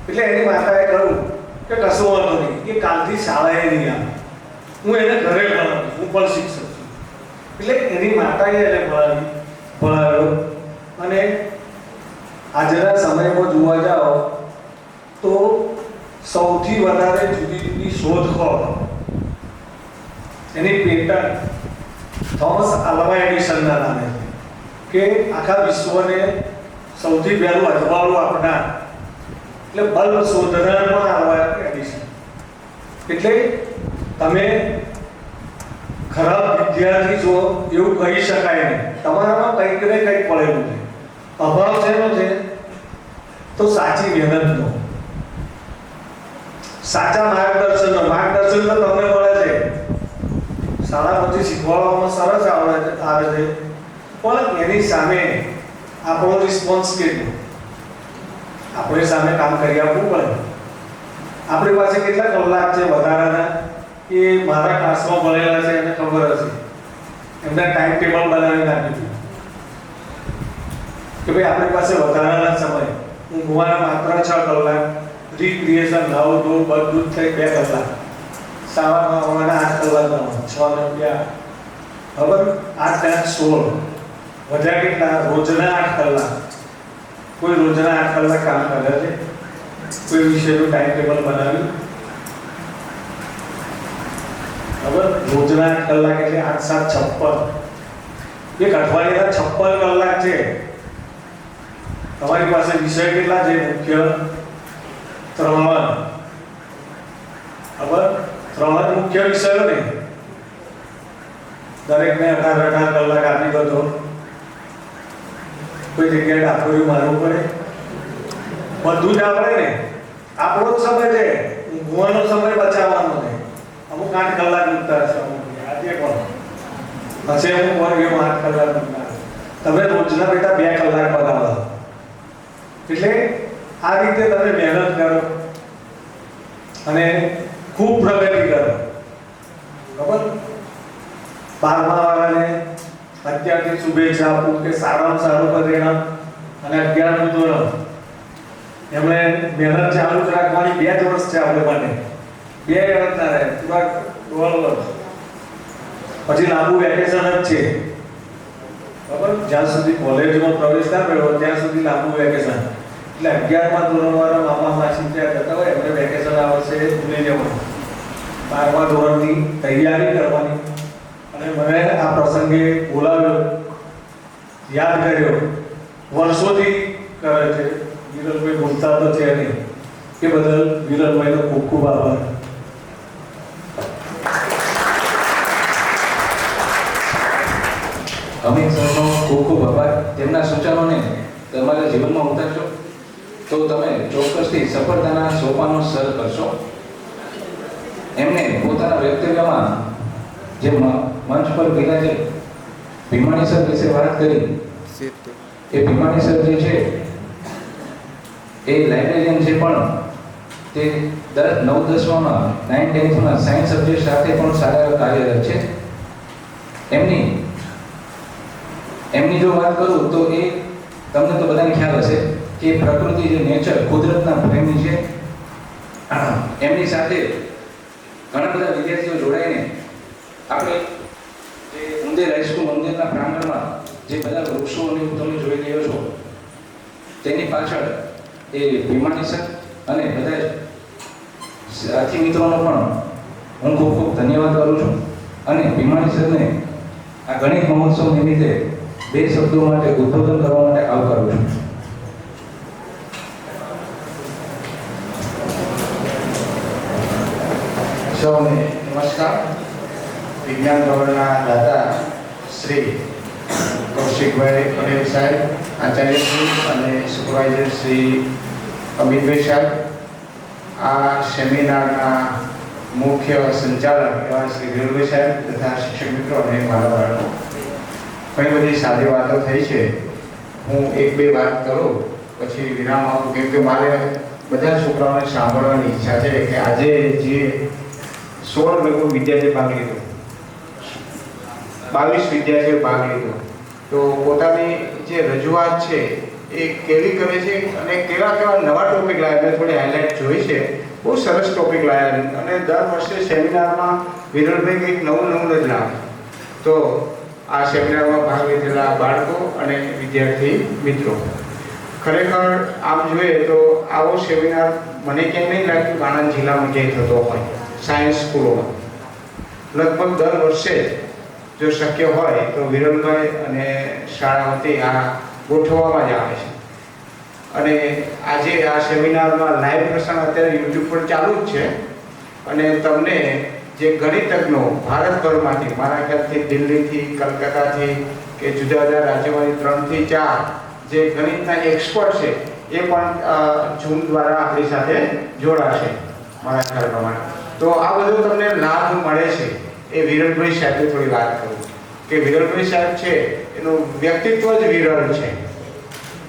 એટલે એની માતાએ કહ્યું કે કશું વાંધો નહીં એ કાલથી શાળાએ નહીં આવે. હું એને ઘરે ભણાવીશ. હું પણ શિક્ષક છું. એટલે એની માતાએ એને ભણાવ્યો અને આજના સમયમાં જોવા જાઓ તો સૌથી વધારે જુદી જુદી શોધખોળ એની પેટન્ટ થોમસ આલ્વા એડિસનના નામે કે આખા વિશ્વને સૌથી પહેલું અજવાળું આપનાર એટલે બલ્બ શોધનાર પણ આલ્વા એડિસન. એટલે તમે ખરાબ વિદ્યાર્થી છો એવું કહી શકાય નહીં. તમારામાં કંઈક ને કંઈક પડેલું છે. અભાવ શેનો છે? તો સાચી મહેનતનો, સાચા માર્ગદર્શનનો. માર્ગદર્શન તો તમને મળે છે શાળામાંથી શીખવાડવામાં સરસ આવે છે પણ એની સામે આપણો રિસ્પોન્સ કેટલો? આપણે સામે કામ કરી આપવું પડે. આપણી પાસે કેટલા કલાક છે વધારાના એ મારા ક્લાસમાં ભણેલા છે એને ખબર હશે. એમને ટાઈમ ટેબલ બનાવી નાખ્યું કે ભાઈ આપણી પાસે વધારાના સમય ઊંઘવાના માત્ર 6 કલાક, રિક્રિએશન નવ દો બધું થઈ 2 કલાક, શાળામાં આવવાના 8 કલાક, 6 ને 2 બરાબર 8 ને 16 વધ્યા કેટલા? રોજના 8 કલાક. કોઈ રોજના 8 કલાક કામ કરે છે? કોઈ વિષયનું ટાઈમ ટેબલ બનાવ્યું? બરાબર. રોજના 8 કલાક એટલે 8 7 56. એક અઠવાડિયાના 56 કલાક છે. તમારી પાસે વિષય કેટલા છે? મુખ્ય 3. બરાબર. 3 મુખ્ય વિષયો ને દરેકને 18 કલાક આપી દો. કોઈ જગ્યાએ ડાકોરી મારવું પડે? બધું જ આપણે ને આપણો જ સમય છે. ઊંઘવાનો સમય બચાવવાનો છે. અમુક 8 કલાક મૂકતા હશે અમુક આજે પણ હશે અમુક વર્ગ એમ 8 કલાક મૂકતા. તમે રોજના બેટા 2 કલાક બગાડો. એટલે આ રીતે તમે મહેનત કરો અને ખૂબ પ્રગતિ કરો. બરાબર. 12મા વાળાને અત્યારથી શુભેચ્છા આપું કે સારામાં સારું પરિણામ. અને 11મું ધોરણ એમણે મહેનત ચાલુ જ રાખવાની. 2 જ વર્ષ છે આપણે માટે, 2 વર્ષ ના રહે, પૂરા 12 વર્ષ. પછી લાંબુ વેકેશન જ છે, બરાબર? જ્યાં સુધી કોલેજમાં પ્રવેશ ના મેળવો ત્યાં સુધી લાંબુ વેકેશન. એટલે 11મા ધોરણવાળા મામા માસી ત્યાં કરતા હોય એમને વેકેશન આ વર્ષે ભૂલી જવાનું. 12મા ધોરણની તૈયારી કરવાની. અને મને આ પ્રસંગે બોલાવ્યો, યાદ કર્યો, વર્ષોથી કરે છે. વિરલભાઈ બોલતા તો છે નહીં, એ બદલ વિરલભાઈનો ખૂબ ખૂબ આભાર.
અમિત સરનો ખૂબ ખૂબ આભાર. તેમના સૂચનોને તમારા જીવનમાં ઉતારશો તો તમે ચોક્કસથી સફળતાના સોપાનો સર કરશો. એમને પોતાના વ્યક્તિત્વમાં જે મંચ પર બિરાજે ભીમાણી સર વિશે વાત કરી. એ ભીમાણી સર જે છે એ લાઇબ્રેરિયન છે, પણ તે 9-10માં 9-10માં સાયન્સ સબ્જેક્ટ સાથે પણ સારા કાર્યરત છે. એમની જો વાત કરું તો એ તમને તો બધાને ખ્યાલ હશે કે પ્રકૃતિ જે નેચર કુદરતના પ્રેમી છે. એમની સાથે ઘણા બધા વિદ્યાર્થીઓ જોડાઈને આપણે જે ઉંદેર હાઈસ્કૂલ ઉંદેરના પ્રાંગણમાં જે બધા વૃક્ષો અને તમે જોઈ રહ્યો છો તેની પાછળ એ ભીમાણી સર અને બધા સાથી મિત્રોનો પણ હું ખૂબ ખૂબ ધન્યવાદ કરું છું. અને ભીમાણી સરને આ ગણિત મહોત્સવ નિમિત્તે 2 શબ્દો માટે ઉદ્બોધન કરવા માટે આવકારું છું.
સૌને નમસ્કાર. વિજ્ઞાન ભવનના દાદા શ્રી કૌશિકભાઈ પટેલ સાહેબ, આચાર્ય શ્રી અને સુપરવાઇઝર શ્રી અમિતભાઈ સાહેબ, આ સેમિનારના મુખ્ય સંચાલક એવા શ્રી વિરલભાઈ સાહેબ તથા શિક્ષક મિત્રો અને મારા બાળકો. ઘણી બધી સાદી વાતો થઈ છે. હું 1-2 વાત કરું પછી વિરામ આપું, કેમ કે મારે બધા છોકરાઓને સાંભળવાની ઈચ્છા છે કે આજે જે 16 લોકો વિદ્યાર્થીઓ ભાગ લીધો, 22 વિદ્યાર્થીઓ ભાગ લીધો, તો પોતાની જે રજૂઆત છે એ કેવી કરે છે અને કેવા કેવા નવા ટોપિક લાવ્યા. મેં થોડી હાઇલાઇટ જોઈ છે, બહુ સરસ ટોપિક લાવ્યા. અને દર વર્ષે સેમિનારમાં વિરલભાઈ કંઈક નવું જ લાવે. તો આ સેમિનારમાં ભાગ લીધેલા બાળકો અને વિદ્યાર્થી મિત્રો, ખરેખર આમ જોઈએ તો આવો સેમિનાર મને કેમ નહીં લાગ્યું આણંદ જિલ્લામાં ક્યાંય થતો હોય. સાયન્સ સ્કૂલોમાં લગભગ દર વર્ષે જો શક્ય હોય તો વિરલભાઈ અને શાળા વતી આ ગોઠવવામાં જ આવે છે. અને આજે આ સેમિનારમાં લાઈવ પ્રસારણ અત્યારે યુટ્યુબ પર ચાલુ જ છે. અને તમને જે ગણિતજ્ઞો ભારતભરમાંથી, મારા ખ્યાલથી દિલ્હીથી, કલકત્તાથી કે જુદા જુદા રાજ્યોમાંથી 3 થી 4 જે ગણિતના એક્સપર્ટ છે એ પણ ઝૂમ દ્વારા આપણી સાથે જોડાશે મારા ખ્યાલ પ્રમાણે. તો આ બધું તમને લાભ મળે છે. એ વિરલભાઈ સાહેબની થોડી વાત કરું કે વિરલભાઈ સાહેબ છે એનું વ્યક્તિત્વ જ વિરલ છે.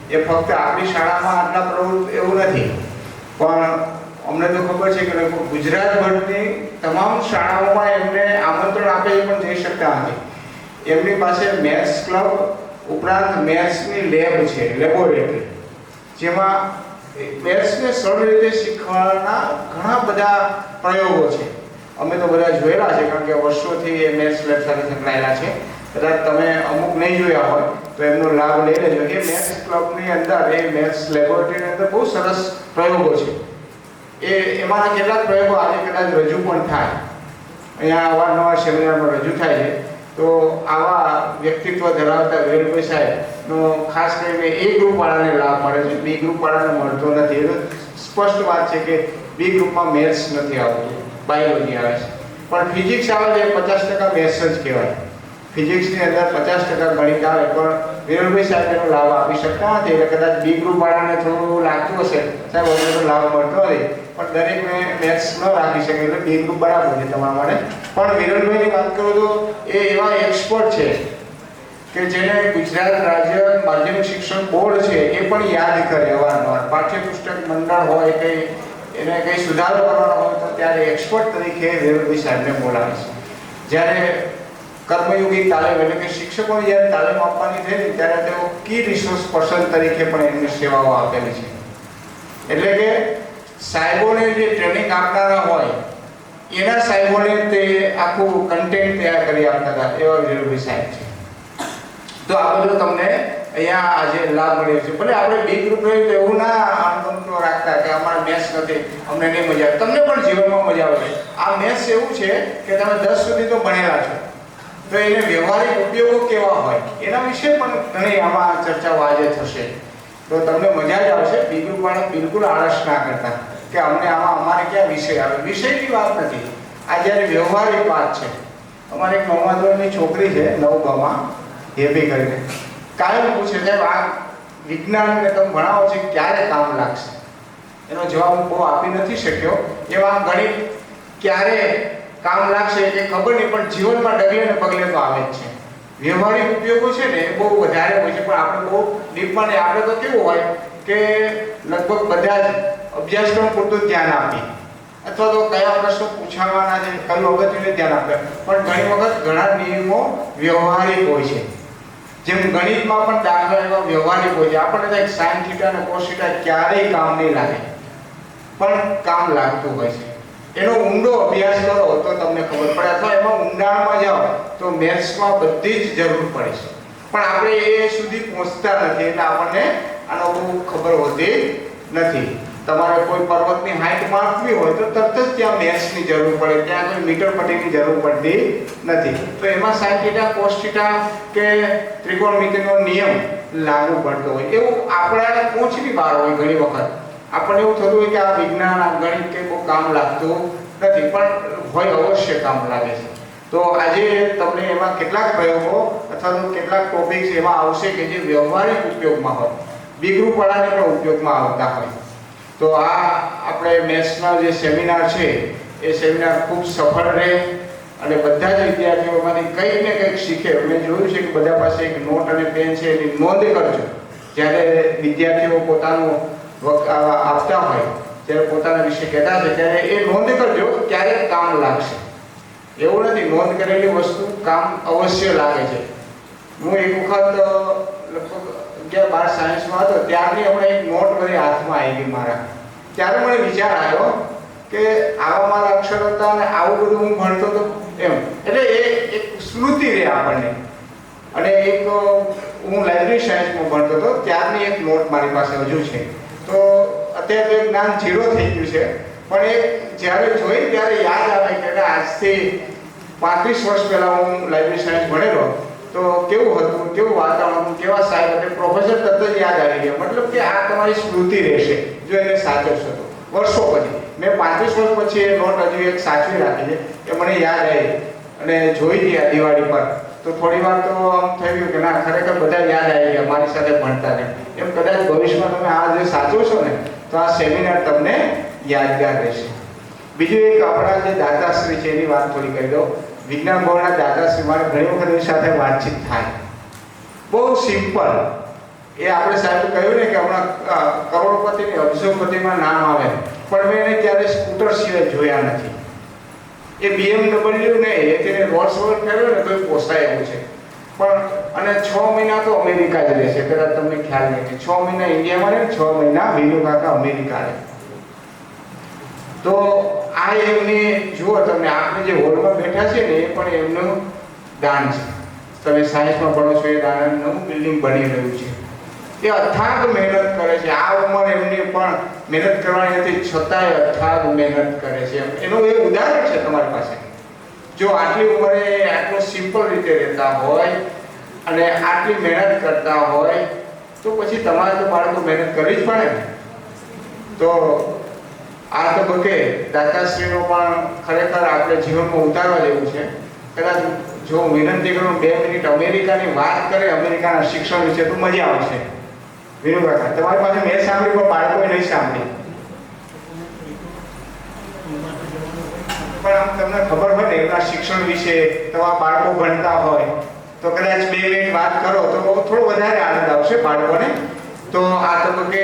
એ ફક્ત આપણી શાળામાં આટલા પ્રવૃત્ત એવું નથી, પણ અમને તો ખબર છે કે ગુજરાતભરની તમામ શાળાઓમાં એમને આમંત્રણ આપે એ પણ જઈ શકતા નથી. એમની પાસે મેથ્સ ક્લબ ઉપરાંત મેથ્સની લેબ છે, લેબોરેટરી, જેમાં મેથ્સને સરળ રીતે શીખવાના ઘણા બધા પ્રયોગો છે. અમે તો બધા જોયેલા છે, કારણ કે વર્ષોથી એ મેથ્સ લેબ સાથે સંકળાયેલા છે. કદાચ તમે અમુક નહીં જોયા હોય તો એમનો લાભ લઈ લેજો. એ મેથ્સ ક્લબની અંદર, એ મેથ્સ લેબોરેટરીની અંદર બહુ સરસ પ્રયોગો છે. એમાંના કેટલાક પ્રયોગો આજે કદાચ રજૂ પણ થાય, અહીંયા અવારનવાર સેમિનારમાં રજૂ થાય છે. તો આવા વ્યક્તિત્વ ધરાવતા વિરલભાઈ સાહેબનો ખાસ કરીને એ ગ્રુપવાળાને લાભ મળે છે, બી ગ્રુપવાળાને મળતો નથી. એ સ્પષ્ટ વાત છે કે બી ગ્રુપમાં મેથ્સ નથી આવતું, બાયોલોજી આવે છે, પણ ફિઝિક્સ આવે છે. 50% મેથ્સ જ કહેવાય. ફિઝિક્સની અંદર 50% ગણિત આવે, પણ વિરલભાઈ સાહેબ એનો લાભ આપી શકતા નથી. એટલે કદાચ બી ગ્રુપવાળાને થોડું લાગતું હશે સાહેબ અમને તો લાભ મળતો નથી, પણ દરેકને મેથ્સ ન રાખી શકે. એટલે બી ગ્રુપ બરાબર છે તમારા માટે. પણ વિરલભાઈની વાત કરું તો એ એવા એક્સપર્ટ છે કે જેને ગુજરાત રાજ્ય માધ્યમિક શિક્ષણ બોર્ડ છે એ પણ યાદ કરે અવારનવાર. પાઠ્યપુસ્તક મંડળ હોય કે એને કંઈ સુધારો કરવાનો હોય તો ત્યારે એક્સપર્ટ તરીકે વિરલભાઈ સાહેબને બોલાવે છે. જ્યારે કર્મયોગી તાલીમ એટલે કે શિક્ષકોને જ્યારે તાલીમ આપવાની થઈ ત્યારે તેઓ કી રિસોર્સ પર્સન તરીકે પણ એમની સેવાઓ આપેલી છે. એટલે કે સાહેબોને જે ટ્રેનિંગ આપનારા હોય એના સાહેબોને તે આખું કન્ટેન્ટ તૈયાર કરી આપતા હતા એવા જરૂરી સાહેબ છે. તો આ બધું તમને અહીંયા આજે લાભ મળ્યો છે. ભલે આપણે બી ગ્રુપ રહ્યું તો એવું ના અનુભવ રાખતા કે અમારે મેથ્સ નથી, અમને નહીં મજા આવે. તમને પણ જીવનમાં મજા આવે. આ મેથ્સ એવું છે કે તમે 10 સુધી તો ભણેલા છો, તો એને વ્યવહારિક ઉપયોગો કેવા હોય એના વિશે પણ ઘણી આમાં ચર્ચાઓ આજે થશે. તો તમને મજા જ આવશે. બી ગ્રુપ વાળા બિલકુલ આળસ ના કરતા કે અમને આમાં અમારે ક્યાં વિષય આવે. વિષયની વાત નથી, આ જ્યારે વ્યવહારિક વાત છે. અમારે એક 9મા ધોરણની છોકરી છે, 9માં હેબી કરીને કાયમ પૂછે સાહેબ આ વિજ્ઞાનને તમે ભણાવો છે ક્યારે કામ લાગશે? એનો જવાબ હું બહુ આપી નથી શક્યો. એવા ગણિત ક્યારે કામ લાગશે કે ખબર નહીં, પણ જીવનમાં ડગલે ને પગલે તો આવે જ છે. વ્યવહારિક ઉપયોગો છે ને એ બહુ વધારે હોય છે, પણ આપણે બહુ ડીપમાં નહીં. આપણે તો કેવું હોય કે લગભગ બધા જ અભ્યાસક્રમ પૂરતું ધ્યાન આપીએ અથવા તો કયા પ્રશ્નો પૂછાવાના છે કયું અગત્યનું ધ્યાન આપે. પણ ઘણી વખત ઘણા નિયમો વ્યવહારિક હોય છે. જેમ ગણિતમાં પણ દાખલા એવા વ્યવહારિક હોય છે. આપણને થાય sin θ અને cos θ ક્યારેય કામ નહીં લાગે, પણ કામ લાગતું હોય છે. એનો ઊંડો અભ્યાસ કરો તો તમને ખબર પડે, અથવા એમાં ઊંડાણમાં જાઓ તો મેથ્સમાં બધી જ જરૂર પડે છે. પણ આપણે એ સુધી પહોંચતા નથી એટલે આપણને આનો બહુ ખબર હોતી નથી. તમારે કોઈ પર્વતની હાઈટ માપવી હોય તો તરત જ ત્યાં મેથ્સની જરૂર પડે, ત્યાં કોઈ મીટર પટ્ટીની જરૂર પડતી નથી. તો એમાં sin θ cos θ કે ત્રિકોણમિતિનો નિયમ લાગુ પડતો હોય. એવું આપણા પહોંચની બહાર હોય. ઘણી વખત આપણને એવું થતું હોય કે આ વિજ્ઞાન આ ગણિત કે બહુ કામ લાગતું નથી, પણ હોય અવશ્ય કામ લાગે છે. તો આજે તમને એમાં કેટલાક પ્રયોગો અથવા તો કેટલાક ટોપિક્સ એવા આવશે કે જે વ્યવહારિક ઉપયોગમાં હોય, બી ગ્રુપ વાળાને પણ ઉપયોગમાં આવતા હોય. તો આ આપણે મેથ્સના જે સેમિનાર છે એ સેમિનાર ખૂબ સફળ રહે અને બધા જ વિદ્યાર્થીઓમાંથી કંઈક ને કંઈક શીખે. મેં જોયું છે કે બધા પાસે એક નોટ અને પેન છે, એની નોંધ કરજો. જ્યારે વિદ્યાર્થીઓ પોતાનું આપતા હોય, જ્યારે પોતાના વિશે કહેતા છે ત્યારે એ નોંધ કરજો, ક્યારેક કામ લાગશે. એવું નથી, નોંધ કરેલી વસ્તુ કામ અવશ્ય લાગે છે. હું એક વખત લગભગ 11-12 સાયન્સમાં હતો ત્યારની હમણાં એક નોટ મારી હાથમાં આવી ગઈ મારા. ત્યારે મને વિચાર આવ્યો કે આવા મારા અક્ષર હતા અને આવું બધું હું ભણતો હતો એમ. એટલે એ એક સ્મૃતિ રહે આપણને. અને એક હું લાઇબ્રેરી સાયન્સમાં ભણતો હતો ત્યારની એક નોટ મારી પાસે હજુ છે. તો અત્યારે તો જ્ઞાન ઝીરો થઈ ગયું છે, પણ એ જ્યારે જોઈ ત્યારે યાદ આવે કે આજથી 35 વર્ષ પહેલાં હું લાઇબ્રેરી સાયન્સ ભણેલો તો કેવું હતું, કેવું વાતાવરણ, કેવા સાહેબ એટલે પ્રોફેસર તરત જ યાદ આવી ગયા. મતલબ કે આ તમારી સ્મૃતિ રહેશે જો એને સાચવશો તો. વર્ષો પછી મેં 35 વર્ષ પછી એ નોટ હજુ એક સાચવી રાખી છે કે મને યાદ આવી અને જોઈ હતી આ દિવાળી પર. તો થોડી વાર તો આમ થઈ ગયું કે ના ખરેખર બધા યાદ આવી ગયા મારી સાથે ભણતા ને. એમ કદાચ ભવિષ્યમાં તમે આ જે સાચવશો ને તો આ સેમિનાર તમને યાદગાર રહેશે. બીજું એક આપણા જે દાતાશ્રી છે એની વાત થોડી કરી દો. વિજ્ઞાન ભવનના દાદાશ્રી મારે ઘણી વખત એની સાથે વાતચીત થાય. બહુ સિમ્પલ. એ આપણે સાહેબ કહ્યું ને કે હમણાં કરોડપતિ ને અબજોપતિમાં નામ આવે, પણ મેં એને ક્યારે સ્કૂટર સિવાય જોયા નથી. એ BMW ને એ તેને રોલ્સ રોયસ ફેરવ્યો ને તો પોસાય એવું છે. પણ અને 6 મહિના તો અમેરિકા જ રહેશે. કદાચ તમને ખ્યાલ નથી, 6 મહિના ઇન્ડિયામાં રહે, 6 મહિના વિનુ કાકા અમેરિકા રહે. તો આ એમની જુઓ તમે આપણે જે હોલમાં બેઠા છે ને એ પણ એમનું દાન છે. તમે સાયન્સમાં ભણો છો એ દાન, નવું બિલ્ડિંગ બની રહ્યું છે. એ અથાગ મહેનત કરે છે. આ ઉંમર એમની પણ મહેનત કરવાની નથી, છતાંય અથાગ મહેનત કરે છે. એનું એક ઉદાહરણ છે તમારી પાસે. જો આટલી ઉંમરે આટલું સિમ્પલ રીતે રહેતા હોય અને આટલી મહેનત કરતા હોય તો પછી તમારે તો બાળકો મહેનત કરવી જ પડે ને. તો આ તબક્કે દાતાશ્રીનો પણ ખરેખર આપણે જીવનમાં ઉતારવા જેવું છે. કદાચ જો વિનંતી કરું 2 મિનિટ અમેરિકાની વાત કરે, અમેરિકાના શિક્ષણ વિશે તો મજા આવશે. વિનુ કાકા તમારી પાસે મેં સાંભળ્યું પણ બાળકોએ નહીં સાંભળી. પણ આમ તમને ખબર હોય ને એમના શિક્ષણ વિશે, તમારા બાળકો ભણતા હોય તો કદાચ 2 મિનિટ વાત કરો તો થોડો વધારે આનંદ આવશે બાળકોને. તો આ તબક્કે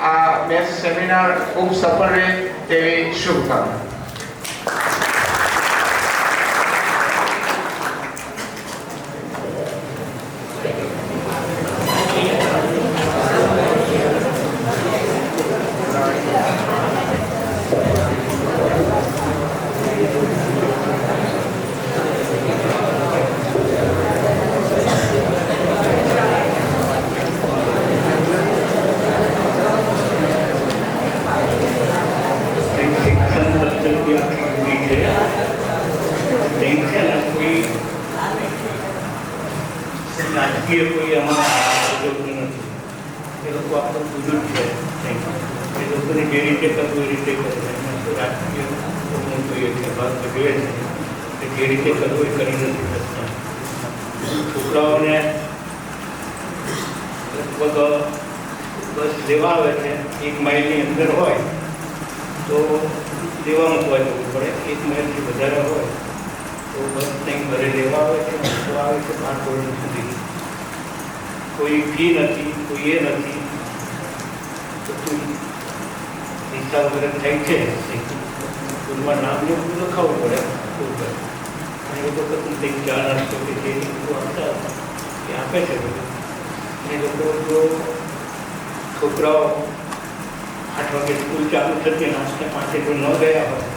આ મેથ્સ સેમિનાર ખૂબ સફળ રહે તેવી શુભકામના.
રાજકીય કોઈ અમારા ઉદ્યોગનું નથી. એ લોકો આપણો બુજુર્ગ છે. એ લોકોને જે રીતે કરવું એ રીતે કરે. એમાં તો રાજકીય હું જોઈએ છે ભાગ ભજવે છે કે જે રીતે કરવું એ કરી નથી શકતા. છોકરાઓને લગભગ બસ લેવા આવે છે 1 માઇલની અંદર હોય તો લેવા મૂકવા જવું પડે. 1 માઇલથી વધારે હોય તો બસ ત્યાં ઘરે લેવા આવે છે, મૂકવા આવે છે 5 કરોડ સુધી. કોઈ ફી નથી, કોઈ એ નથી, બધું પૈસા વગેરે થાય છે. સ્કૂલમાં નામ લખાવવું પડે. અને એ લોકો કંઈક ચા નાસ્તો કે જે લોકો આપતા એ આપે છે બધું. એ લોકો જો છોકરાઓ 8 વાગે સ્કૂલ ચાલુ થતી નાસ્તા 5 જો ન ગયા હોય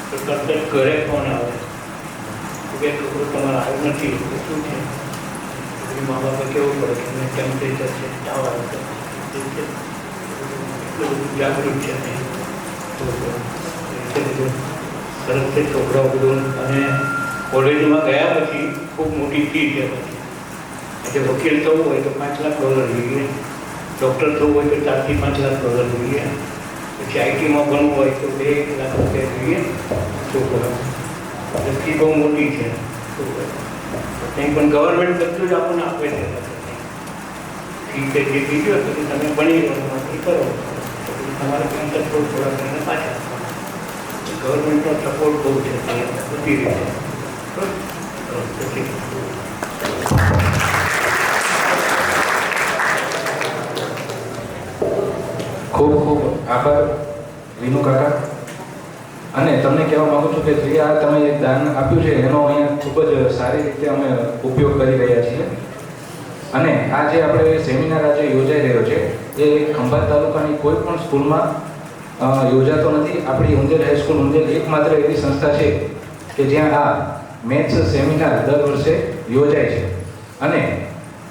તો તરત જ ઘરે ફોન આવે કે છોકરો તમારે આવ્યો નથી તો શું છે. મા બાપે કહેવું પડે કે એમને ટેમ્પરેચર છે, તાવ આવે છે. એટલું બધું જાગૃત છે સરસ છે છોકરાઓ બધું. અને કોલેજમાં ગયા પછી ખૂબ મોટી ફી છે. પછી એટલે વકીલ થવું હોય તો $5 લાખ જોઈએ, ડૉક્ટર થવું હોય તો $4 થી $5 લાખ જોઈએ, પછી આઈટીમાં ભણવું હોય તો $2 લાખ રૂપિયા જોઈએ છોકરા. એટલે ફી બહુ મોટી છે. કંઈ પણ ગવર્મેન્ટ બધું જ આપણને આપે છે. ફી કે જે કીધું પછી તમે ભણી લો, નોકરી કરો, તમારે કંઈ સપોર્ટ થોડા કરીને પાછા ગવર્મેન્ટનો સપોર્ટ બહુ છે બધી રીતે.
ખૂબ ખૂબ આભાર વિનુ કાકા. અને તમને કહેવા માગું છું કે જે આ તમે એક દાન આપ્યું છે એનો અહીંયા ખૂબ જ સારી રીતે અમે ઉપયોગ કરી રહ્યા છીએ. અને આ જે આપણે સેમિનાર આજે યોજાઈ રહ્યો છે એ ખંભાત તાલુકાની કોઈ પણ સ્કૂલમાં યોજાતો નથી. આપણી ઉંજેલ હાઈસ્કૂલ ઉંજેલ એકમાત્ર એવી સંસ્થા છે કે જ્યાં આ મેથ્સ સેમિનાર દર વર્ષે યોજાય છે. અને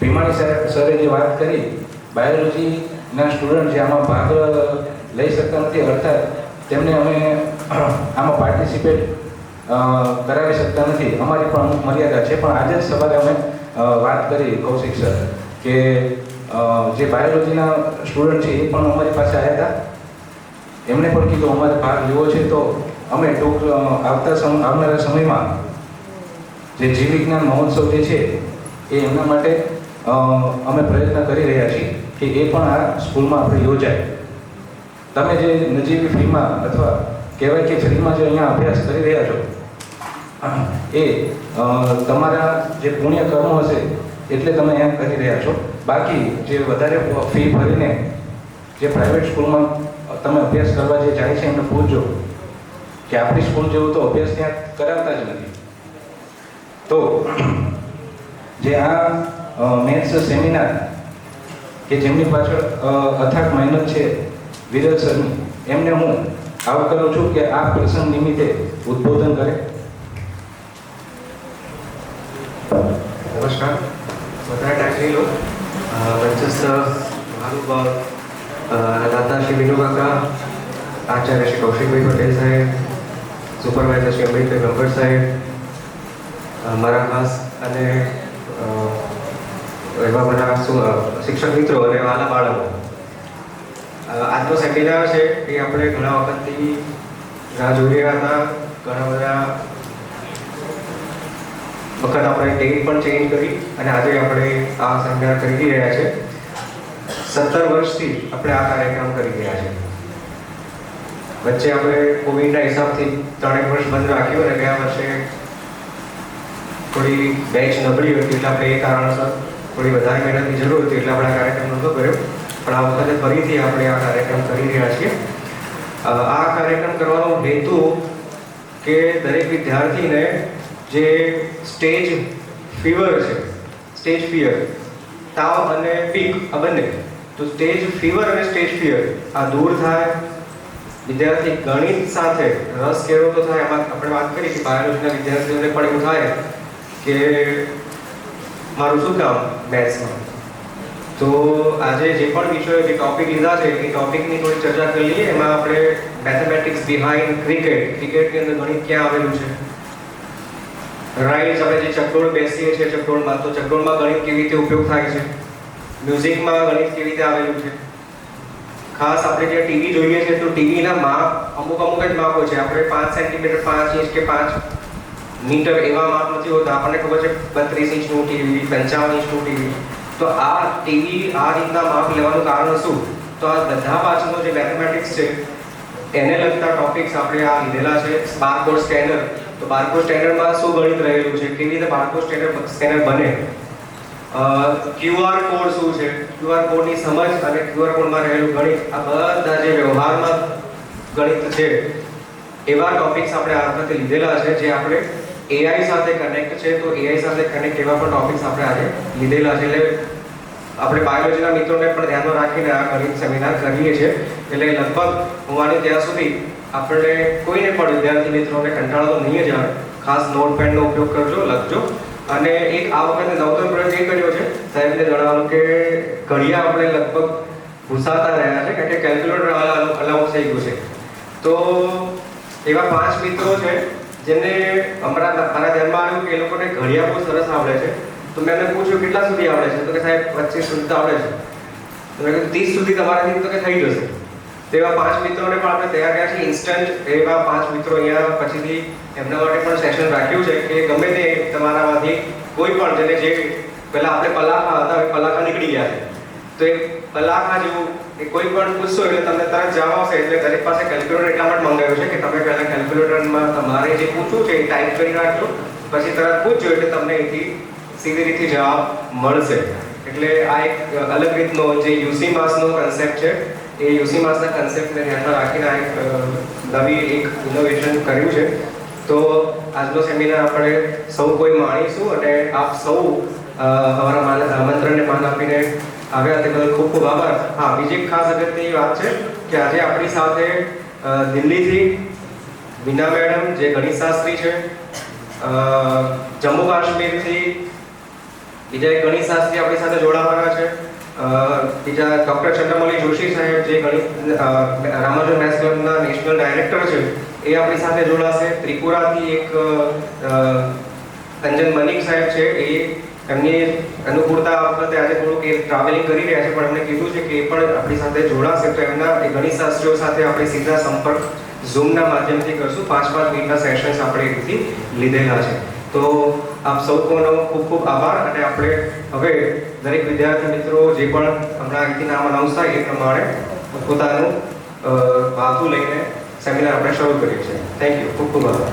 ભીમાણી સરે જે વાત કરી બાયોલોજીના સ્ટુડન્ટ જે આમાં ભાગ લઈ શકતા નથી, અર્થાત તેમને અમે આમાં પાર્ટિસિપેટ કરાવી શકતા નથી. અમારી પણ અમુક મર્યાદા છે. પણ આજે જ સવારે અમે વાત કરી કૌશિક સર કે જે બાયોલોજીના સ્ટુડન્ટ છે એ પણ અમારી પાસે આવ્યા હતા. એમણે પણ કીધું અમારે ભાગ લેવો છે તો અમે ટૂંક આવનારા સમયમાં જે જીવ વિજ્ઞાન મહોત્સવ જે છે એ એમના માટે અમે પ્રયત્ન કરી રહ્યા છીએ કે એ પણ આ સ્કૂલમાં આપણે યોજાય. તમે જે નજીવી ફીમાં અથવા કહેવાય કે ફ્રીમાં જે અહીંયા અભ્યાસ કરી રહ્યા છો એ તમારા જે પુણ્ય કર્મો હશે એટલે તમે અહીંયા કરી રહ્યા છો. બાકી જે વધારે ફી ભરીને જે પ્રાઇવેટ સ્કૂલમાં તમે અભ્યાસ કરવા જે જાય છે એમને પૂછજો કે આપણી સ્કૂલ જેવો તો અભ્યાસ ત્યાં કરાવતા જ નથી. તો જે આ મેથ્સ સેમિનાર કે જેમની પાછળ અથાગ મહેનત છે વિરલ સરની, એમને હું આવકારું છું કે આ પ્રસંગ નિમિત્તે ઉદ્બોધન કરે.
નમસ્કાર, બધા ટાંકી લો. મંચસ્થ મહાનુભાવ દાતા શ્રી વિનુ કાકા, આચાર્ય શ્રી કૌશિકભાઈ પટેલ સાહેબ, સુપરવાઇઝર શ્રી અમૃતભાઈ ગંભર સાહેબ, મારા ખાસ અને એવા બધા શિક્ષક મિત્રો અને વાલા બાળકો. આજનો સેમિનાર છે એ આપણે ઘણા વખતથી રાહ જોઈ રહ્યા હતા. ઘણા બધા વખત આપણે ડેટ પણ ચેન્જ કરી અને આજે આપણે આ સેમિનાર કરી રહ્યા છે. 17 વર્ષથી આપણે આ કાર્યક્રમ કરી રહ્યા છે. વચ્ચે આપણે કોવિડના હિસાબથી 3 વર્ષ બંધ રાખ્યું અને ગયા વર્ષે થોડી બેચ નબળી હતી એટલે આપણે એ કારણસર થોડી વધારે મહેનતની જરૂર હતી એટલે આપણે આ કાર્યક્રમ નહોતો કર્યો. પણ આ વખતે ફરીથી આપણે આ કાર્યક્રમ કરી રહ્યા છીએ. આ કાર્યક્રમ કરવાનો હેતુ કે દરેક વિદ્યાર્થીને જે સ્ટેજ ફીવર છે, સ્ટેજ ફિયર, તાવ અને પીક આ બંને, તો સ્ટેજ ફીવર અને સ્ટેજ ફિયર આ દૂર થાય. વિદ્યાર્થી ગણિત સાથે રસ કેળવતો થાય. એમાં આપણે વાત કરી કે બાયોલોજીના વિદ્યાર્થીઓને પણ એવું થાય કે મારું શું કામ મેથ્સમાં. તો આજે જે પણ વિષયો જે ટોપિક લીધા છે એ ટોપિકની થોડી ચર્ચા કરી લઈએ. એમાં આપણે મેથેમેટિક્સ બિહાઇન્ડ ક્રિકેટની અંદર ગણિત ક્યાં આવેલું છે, રાઇટ્સ આપણે જે ચકડોળ બેસીએ છીએ ચકડોળમાં, તો ચકડોળમાં ગણિત કેવી રીતે ઉપયોગ થાય છે, મ્યુઝિકમાં ગણિત કેવી રીતે આવેલું છે. ખાસ આપણે જે ટીવી જોઈએ છે તો ટીવીના માપ અમુક જ માપ હોય છે. આપણે 5 સેન્ટીમીટર, 5 ઇંચ કે 5 મીટર એવા માપ નથી હોતા. આપણને ખબર છે 32 ઇંચનું ટીવી, 55 ઇંચનું ટીવી. તો આ ટીવી આ રીતના માપ લેવાનું કારણ શું? તો આ બધા પાછળનો જે મેથેમેટિક્સ છે એને લગતા ટોપિક્સ આપણે આ લીધેલા છે. બારકોડ સ્કેનર, તો બારકોડ સ્કેનરમાં શું ગણિત રહેલું છે, કેવી રીતે બારકોડ સ્કેનર બને, QR કોડ શું છે, QR કોડની સમજ અને QR કોડમાં રહેલું ગણિત, આ બધા જે વ્યવહારમાં ગણિત છે એવા ટોપિક્સ આપણે આ વખતે લીધેલા છે. જે આપણે AI સાથે કનેક્ટ છે, તો AI સાથે કનેક્ટ એવા પણ ટોપિક્સ આપણે આજે લીધેલા છે. એટલે આપણે બાયોલોજીના મિત્રોને પણ ધ્યાનમાં રાખીને આ ગણિત સેમિનાર કરીએ છીએ. એટલે લગભગ હું આની ત્યાં સુધી આપણે કોઈને પણ વિદ્યાર્થી મિત્રોને કંટાળો તો નહીં જ આવે. ખાસ નોટપેડનો ઉપયોગ કરજો, લખજો. અને એક આ વખતે નવતર પ્રયોગ એ કર્યો છે સાહેબને જણાવવાનું કે ઘડિયા આપણે લગભગ ભૂસાતા રહ્યા છે કારણ કે કેલ્ક્યુલેટર અલાઉડ થઈ ગયું છે. તો એવા 5 મિત્રો છે જેમને મારા ધ્યાનમાં આવ્યું કે એ લોકોને ઘડિયા બહુ સરસ આવડે છે. તો મેં એમને પૂછ્યું કેટલા સુધી આવડે છે, તો કે સાહેબ 25 સુધી તો આવડે છે. તો મેં કીધું 30 સુધી તમારાથી તો કે થઈ જશે. તો એવા 5 મિત્રોને પણ આપણે તૈયાર કર્યા છે ઇન્સ્ટન્ટ. એવા 5 મિત્રો અહીંયા પછીથી એમના માટે પણ સેશન રાખ્યું છે કે ગમે તે તમારામાંથી કોઈ પણ જેને જે પહેલા આપણે પલાખા હતા એ પલાખા નીકળી ગયા છે. તો એ પલાખા જેવું એ કોઈ પણ પૂછશો એટલે તમને તરત જવાબ આવશે. એટલે દરેક પાસે કેલ્ક્યુલેટર એટલા માટે મંગાવ્યું છે કે તમે પહેલા કેલ્ક્યુલેટરમાં તમારે જે પૂછવું છે એ ટાઈપ કરી રાખજો, પછી તરત પૂછજો એટલે તમને એથી સીધી રીતે જવાબ મળશે. એટલે આ એક અલગ રીતનો જે યુસી માસનો કન્સેપ્ટ છે એ યુસી માસના કન્સેપ્ટને ધ્યાનમાં રાખીને આ એક નવી એક ઇનોવેશન કર્યું છે. તો આજનો સેમિનાર આપણે સૌ કોઈ માણીશું અને આપ સૌ અમારા આમંત્રણને માન આપીને આવ્યા તે બદલ ખૂબ ખૂબ આભાર. હા, બીજી એક ખાસ અગત્યની વાત છે કે આજે આપણી સાથે દિલ્હીથી મીના મેડમ જે ગણિત શાસ્ત્રી છે, જમ્મુ કાશ્મીરથી બીજા એક ગણિત શાસ્ત્રી આપણી સાથે જોડાવાના છે, બીજા ડૉક્ટર ચંદ્રમૌલી જોશી સાહેબ જે ગણિત રામાનુજન મેથ્સ ક્લબના નેશનલ ડાયરેક્ટર છે એ આપણી સાથે જોડાશે. ત્રિપુરાથી એક અંજન મલિક સાહેબ છે, એ એમની અનુકૂળતા વખતે આજે થોડુંક એ ટ્રાવેલિંગ કરી રહ્યા છે પણ એમણે કીધું છે કે એ પણ આપણી સાથે જોડાશે. તો એમના એ ગણિત શાસ્ત્રીઓ સાથે આપણે સીધા સંપર્ક ઝૂમના માધ્યમથી કરશું. 5-5 મિનિટના સેશન્સ આપણે એથી લીધેલા છે. તો આપ સૌ કોનો ખૂબ ખૂબ આભાર. અને આપણે હવે દરેક વિદ્યાર્થી મિત્રો જે પણ હમણાં અહીંથી નામ અનાઉન્સ થાય એ પ્રમાણે પોતાનું વાતું લઈને સેમિનાર આપણે શરૂ કરીએ છીએ. થેન્ક યુ, ખૂબ ખૂબ આભાર.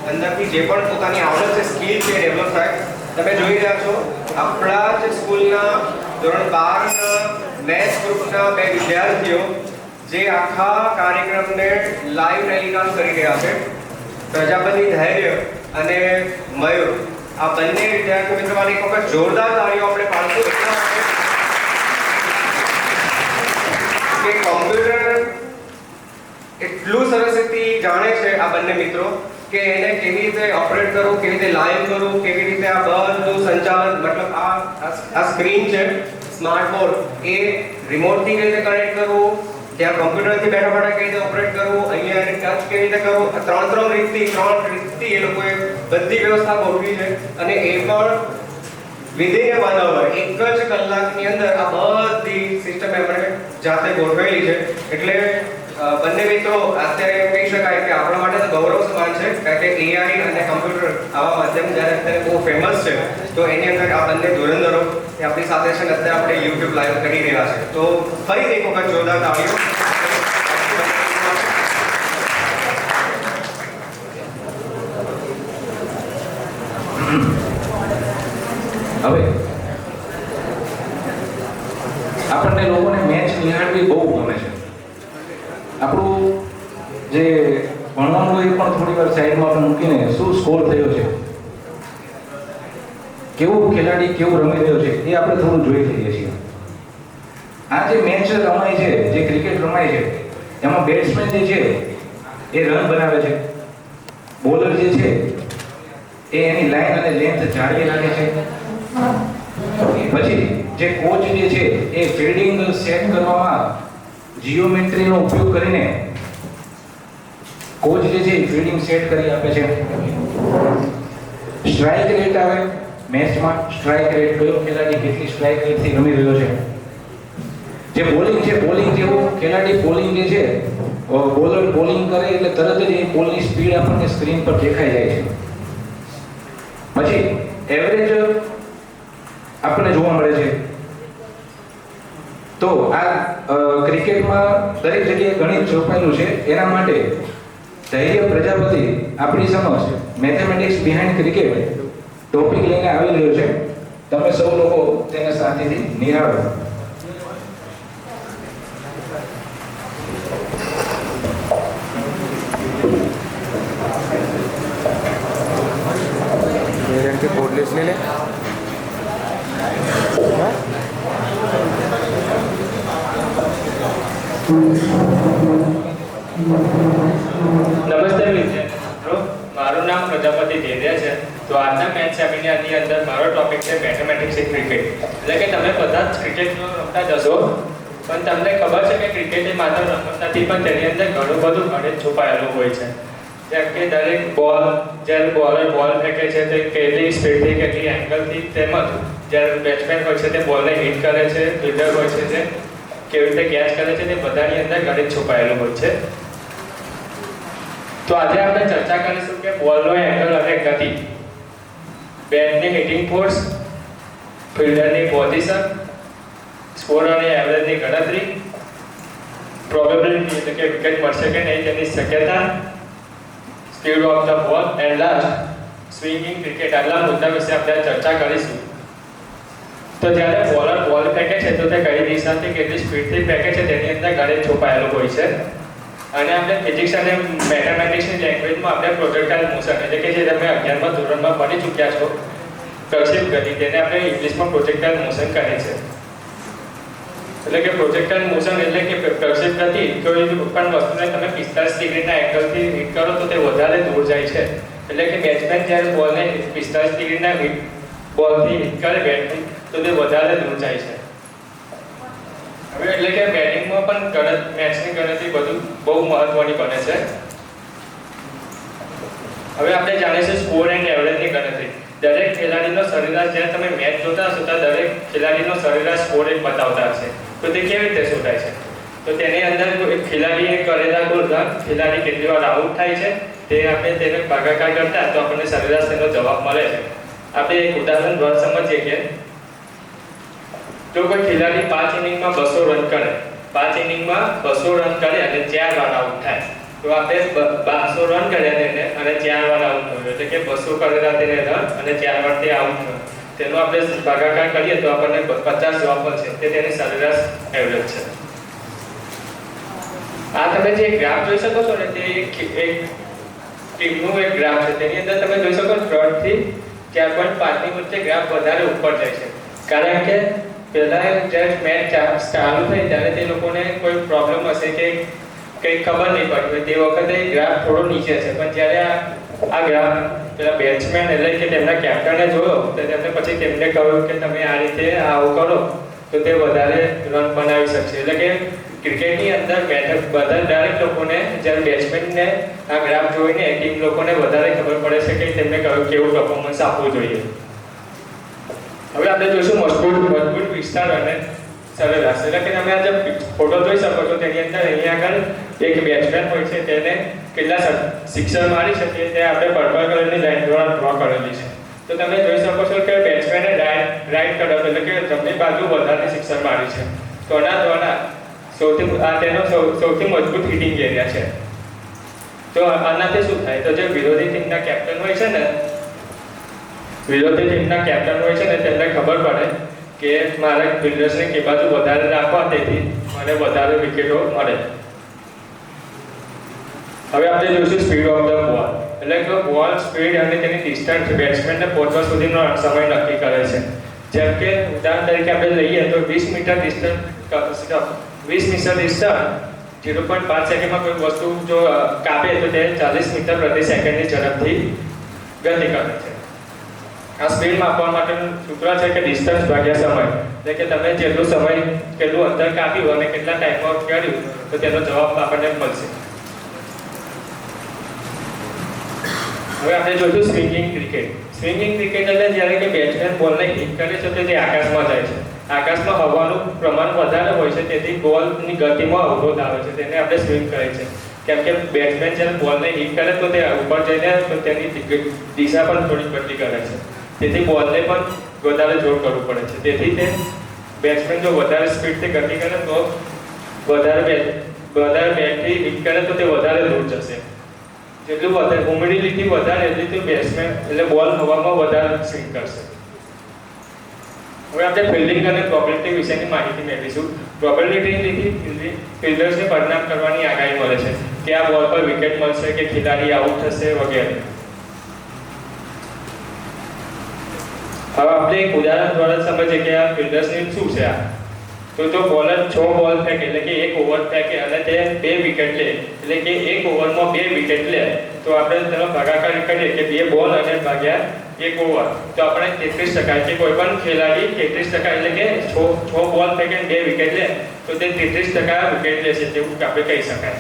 અંદરથી જે પણ પોતાની આવડત છે, સ્કિલ છે, ડેવલપ થાય. તમે જોઈ રહ્યા છો આપણા જ સ્કૂલના ધોરણ 12ના મેથ્સ ગ્રુપના 2 વિદ્યાર્થીઓ જે આખા કાર્યક્રમને લાઈવ ટેલિકાસ્ટ કરી રહ્યા છે. પ્રજાપતિ ધૈર્ય અને મયુર, આ બંને વિદ્યાર્થીઓ મિત્રો માટે એક વખત જોરદાર તાળીઓ આપણે પાડશું એટલા માટે કે કોમ્પ્યુટર એટલું સરસ રીતે જાણે છે આ બંને મિત્રો કે એને કેવી રીતે ઓપરેટ કરવું, કેવી રીતે લાઈવ કરવું, કેવી રીતે આ બધું સંચાલન, મતલબ આ સ્ક્રીન છે સ્માર્ટ બોર્ડ, એ રિમોટથી કેવી રીતે કનેક્ટ કરવું, ત્યાં કમ્પ્યુટરથી બેઠા બેઠા કેવી રીતે ઓપરેટ કરવું, અહીંયા એને ટચ કેવી રીતે કરવું, ત્રણ રીતથી એ લોકોએ બધી વ્યવસ્થા ગોઠવી છે. અને એ પણ વિધિને 1 hour, 1 જ કલાકની અંદર આ બધી સિસ્ટમ એમણે જાતે ગોઠવેલી છે. એટલે બંને મિત્રો અત્યારે એમ કહી શકાય કે આપણા માટે તો ગૌરવ સમાન છે, કારણ કે એઆઈ અને કમ્પ્યુટર આવા માધ્યમ જ્યારે અત્યારે બહુ ફેમસ છે, તો એની અંદર આ બંને ધુરંધરો એ આપણી સાથે છે ને અત્યારે આપણે યુટ્યુબ લાઈવ કરી રહ્યા છે. તો ફરી એક વખત જોરદાર તાળીઓ.
હવે આપણને લોકોને મેચ નિહાળવી બહુ ગમે છે. આપણું જે ભણવાનું હોય એ પણ થોડી વાર સાઈડમાં આપણે મૂકીને શું સ્કોર થયો છે, કેવું ખેલાડી કેવું રમી રહ્યો છે, એ આપણે થોડું જોઈ લઈએ છીએ. આ જે મેચ રમાય છે, જે ક્રિકેટ રમાય છે, એમાં બેટ્સમેન જે છે એ રન બનાવે છે, બોલર જે છે એ એની લાઈન અને લેન્થ જાળવી રાખે છે. પછી જે કોચ જે છે એ ફિલ્ડિંગ સેટ કરવામાં જીઓમેટ્રીનો ઉપયોગ કરીને કોચ જે છે ફિલ્ડિંગ સેટ કરી આપે છે. સ્ટ્રાઇક રેટ આવે મેચમાં, સ્ટ્રાઇક રેટ કયો ખેલાડી કેટલી સ્ટ્રાઇક રેટથી રમી રહ્યો છે. જે બોલિંગ છે, બોલિંગ જેવો ખેલાડી બોલિંગ જે છે, બોલર બોલિંગ કરે એટલે તરત જ એ બોલની સ્પીડ આપણને સ્ક્રીન પર દેખાઈ જાય છે. પછી એવરેજ આપણને જોવા મળે છે. તો આ ક્રિકેટમાં દરેક જગ્યાએ ગણિત છોપાયેલું છે. એના માટે ધૈર્ય પ્રજાપતિ આપણી સમક્ષ મેથેમેટિક્સ બિહાઇન્ડ ક્રિકેટ ટોપિક લઈને આવી રહ્યો છે. તમે સૌ લોકો તેને શાંતિથી નિહાળો.
के बोर्ड लिस्ट ले ले.
નમસ્તે વિદ્યાર્થીઓ, મારું નામ પ્રજાપતિ ધૈર્ય છે. તો આજના મેચ સેમિનારની અંદર મારો ટોપિક છે મેથેમેટિક્સ ઇન ક્રિકેટ. એટલે કે તમે બધા જ ક્રિકેટ રમતા જશો, પણ તમને ખબર છે કે ક્રિકેટ એ માત્ર રમત નથી, પણ તેની અંદર ઘણું બધું ગણિત છુપાયેલું હોય છે. જેમ કે દરેક બોલ, જ્યારે બોલર બોલ ફેંકે છે તે કેટલી સ્પીડથી, કેટલી એંગલથી, તેમજ જ્યારે બેટ્સમેન હોય છે તે બોલને હિટ કરે છે, ફિલ્ડર હોય છે તે કેવી રીતે કેચ કરે છે, તે બધાની અંદર ગણિત છુપાયેલું હોય છે. તો આજે આપણે ચર્ચા કરીશું કે બોલનો એંગલ અને ગતિ, બેટની હિટિંગ ફોર્સ, ફિલ્ડરની પોઝિશન, સ્કોર અને એવરેજની ગણતરી, પ્રોબેબિલિટી એટલે કે વિકેટ મળશે કે નહીં તેની શક્યતા, speed of the ball and last swinging cricket. આટલા મુદ્દા વિશે આપણે ચર્ચા કરીશું. તો જ્યારે બોલર બોલ ફેંકે છે તો તે કઈ દિશાથી કેટલી સ્પીડથી ફેંકે છે તેની અંદર ગણિત છુપાયેલું હોય છે. અને આપણે ફિઝિક્સ અને મેથેમેટિક્સની લેંગ્વેજમાં આપણે પ્રોજેક્ટાઇલ મોશન એટલે કે જે તમે 11મા ધોરણમાં ભણી ચૂક્યા છો, પ્રક્ષેપ ગતિ, તેને આપણે ઇંગ્લિશમાં પ્રોજેક્ટાઇલ મોશન કહે છે. એટલે કે પ્રોજેક્ટાઇલ મોશન એટલે કે પ્રક્ષેપ ગતિ, કોઈ પણ વસ્તુને તમે 45 ડિગ્રીના એંગલથી હિટ કરો તો તે વધારે દૂર જાય છે. એટલે કે બેટ્સમેન જ્યારે બોલને 45 ડિગ્રીના બોલથી હિટ કરે બેટથી, તો તે વધારે દૂર જાય છે. હવે એટલે કે બેટિંગમાં પણ મેચની ગણતરી બધું બહુ મહત્વની બને છે. હવે આપણે જાણીશું સ્કોર એન્ડ એવરેજની ગણતરી. દરેક ખેલાડીનો સરેરાશ, જ્યારે તમે મેચ જોતા હશો તો દરેક ખેલાડીનો સરેરાશ સ્કોર એક બતાવતા હશે. તો તે કેવી રીતે શોધાય છે? તો તેની અંદર એક ખેલાડીએ કરેલા કુલ રન, ખેલાડી કેટલી વાર આઉટ થાય છે, તે આપણે તેને ભાગાકાર કરતા તો આપણને સરેરાશ તેનો જવાબ મળે છે. આપણે એક ઉદાહરણ દ્વારા સમજીએ કે જો કોઈ ખેલાડી 5 ઇનિંગમાં 200 રન કરે, 5 ઇનિંગમાં 200 રન કરે અને 4 વાર આઉટ થાય, તો આપણે 1200 રન કર્યા તેને અને 4 વાર આઉટ થયો, એટલે કે 200 કરેલા તેને રન અને 4 વાર તે આઉટ થયો, તેનો આપણે ભાગાકાર કરીએ તો આપણને 50 જવાબ મળશે. તે તેની સરેરાશ એવરેજ છે. આ તમે જે ગ્રાફ જોઈ શકો છો ને, તે એક ટીમનું એક ગ્રાફ છે. તેની અંદર તમે જોઈ શકો 3 થી 4.5 ની વચ્ચે ગ્રાફ વધારે ઉપર જાય છે, કારણ કે પહેલા જ્યારે મેચ ચાલુ થઈ ત્યારે તે લોકોને કોઈ પ્રોબ્લેમ હશે કે કંઈ ખબર નહીં પડી હોય તે વખતે ગ્રાફ થોડો નીચે છે, પણ જ્યારે આ ગ્રાફ પેલા બેટ્સમેન એટલે કે તેમના કેપ્ટને જોયો તો તેમને પછી તેમને કહ્યું કે તમે આ રીતે આવું કરો તો તે વધારે રન બનાવી શકશે. એટલે કે ક્રિકેટની અંદર બધા દરેક લોકોને જ્યારે બેટ્સમેનને આ ગ્રાફ જોઈને ટીમ લોકોને વધારે ખબર પડે છે કે તેમને કેવું પરફોર્મન્સ આપવું જોઈએ. હવે આપણે જોઈશું મજબૂત વિસ્તાર અને સરેરાશ. એટલે કે તમે આ જે ફોટો જોઈ શકો છો તેની અંદર અહીંયા આગળ એક બેટ્સમેન હોય છે, તેને કેટલા સિક્સર મારી છે તે આપણે પર્પલ કલરની લાઈન દ્વારા ડ્રો કરેલી છે. તો તમે જોઈ શકો છો કે બેટ્સમેને રાઈટ તરફ એટલે કે જમણી બાજુ વધારે સિક્સર મારી છે. તો આના દ્વારા તેનો સૌથી મજબૂત હિટિંગ એરિયા છે. તો આનાથી શું થાય, તો જે વિરોધી ટીમના કેપ્ટન હોય છે ને તેમને ખબર પડે કે મારા ફિલ્ડર્સને કે બાજુ વધારે રાખવા, તેથી મને વધારે વિકેટો મળે. હવે આપણે જોઈશું સ્પીડ ઓફ ધ બોલ. એટલે કે બોલ સ્પીડ અને તેની ડિસ્ટન્સ બેટ્સમેનને પહોંચવા સુધીનો સમય નક્કી કરે છે. જેમ કે ઉદાહરણ તરીકે આપણે લઈએ તો 20 મીટર ડિસ્ટન્સ 0.5 સેકન્ડમાં કોઈ વસ્તુ જો કાપે તો તે 40 મીટર પ્રતિ સેકન્ડની ઝડપથી ગતિ કરે છે. આ સ્પીડ માપવા માટેનું સૂત્ર છે કે ડિસ્ટન્સ ભાગ્યા સમય. એટલે કે તમે જેટલું સમય કેટલું અંતર કાપ્યું અને કેટલા ટાઈમમાં કર્યું તો તેનો જવાબ આપણને મળશે. હવે આપણે જોઈશું સ્વિંગિંગ ક્રિકેટ. સ્વિંગિંગ ક્રિકેટ એટલે જ્યારે કે બેટ્સમેન બોલને હિટ કરે છે તો તે આકાશમાં જાય છે. આકાશમાં હવાનું પ્રમાણ વધારે હોય છે, તેથી બોલની ગતિમાં અવરોધ આવે છે, તેને આપણે સ્વિંગ કહે છે. કેમ કે બેટ્સમેન જ્યારે બોલને હિટ કરે તો તે ઉપર જઈને તેની દિશા પણ થોડી બદલી કરે છે, તેથી બોલને પણ વધારે જોર કરવું પડે છે. તેથી તે બેટ્સમેન જો વધારે સ્પીડથી ગતિ કરે તો વધારે બેટથી હિટ કરે તો તે વધારે દૂર જશે. જેટલું વધારે ઉમડીથી વધારે એટલી બેટ્સમેન એટલે બોલ હવામાં વધારે સ્વિંગ કરશે. હવે આપણે ફિલ્ડિંગ અને પ્રોબેબિલિટી વિશેની માહિતી મેળવીશું. પ્રોબેબિલિટીથી ફિલ્ડર્સને બદનામ કરવાની આગાહી મળે છે કે આ બોલ પર વિકેટ મળશે કે ખેલાડી આઉટ થશે વગેરે. હવે આપણે એક ઉદાહરણ દ્વારા સમજીએ કે આ ફિલ્ડર્સની શું છે. તો જો બોલર 6 બોલ ફેંકે એટલે કે 1 ઓવર ફેંકે અને તે 2 વિકેટ લે, એટલે કે 1 ઓવરમાં 2 વિકેટ લે, તો આપણે તેનો ભાગાકાર કરીએ કે 2 બોલ અને ભાગ્યા 1 ઓવર, તો આપણે 33% કે કોઈ પણ ખેલાડી 33% એટલે કે 6 બોલ ફેંકે 2 વિકેટ લે તો તે 33% વિકેટ લેશે તેવું આપણે કહી શકાય.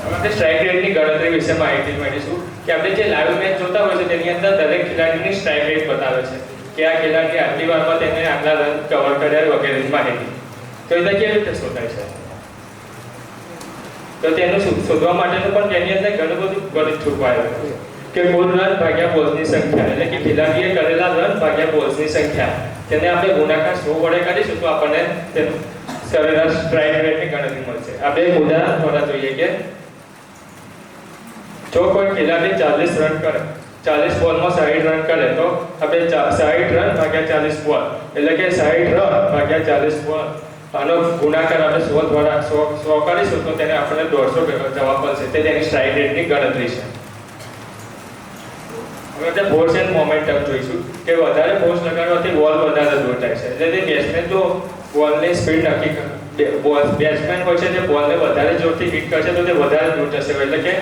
હવે આપણે સ્ટ્રાઇક રેટની ગણતરી વિશે માહિતી મેળવીશું કે આપણે જે લાઈવ મેચ જોતા હોય છે તેની અંદર દરેક ખેલાડીની સ્ટ્રાઇક રેટ બતાવે છે કે આ ખેલાડી આટલી વારમાં તેને આટલા રન કવર કર્યા વગેરેની માહિતી. તો એ કેવી રીતે શોધાય છે, તો તેનું શોધવા માટેનું પણ તેની અંદર ઘણું બધું ગણિત છુપાયેલું છે કે કુલ રન ભાગ્યા બોલ્સની સંખ્યા, એટલે કે ખેલાડીએ કરેલા રન ભાગ્યા બોલ્સની સંખ્યા, તેને આપણે ગુણાકાર 100 વડે કરીશું તો આપણને તેનું સરેરાશ સ્ટ્રાઇક રેટની ગણતરી મળશે. આપણે એક ઉદાહરણ દ્વારા જોઈએ કે જો કોઈ ખેલાડી 40 રન કરે, 40 બોલમાં 60 રન કરે તો આપણે 60 રન ભાગ્યા 40 બોલ એટલે કે 60 રન ભાગ્યા 40 બોલ, આનો ગુણાકાર આપણે 100 દ્વારા 100 કરીશું તો તેને આપણને 150 જવાબ મળશે. તે તેની સ્ટ્રાઇક રેટની ગણતરી છે. હવે આપણે ફોર્સ એન્ડ મોમેન્ટમ જોઈશું કે વધારે ફોર્સ લગાડવાથી બોલ વધારે દૂર જાય છે. એટલે તે બેટ્સમેન જો બોલની સ્પીડ નક્કી બેટ્સમેન હોય છે જે બોલને વધારે જોરથી હિટ કરશે તો તે વધારે દૂર જશે, એટલે કે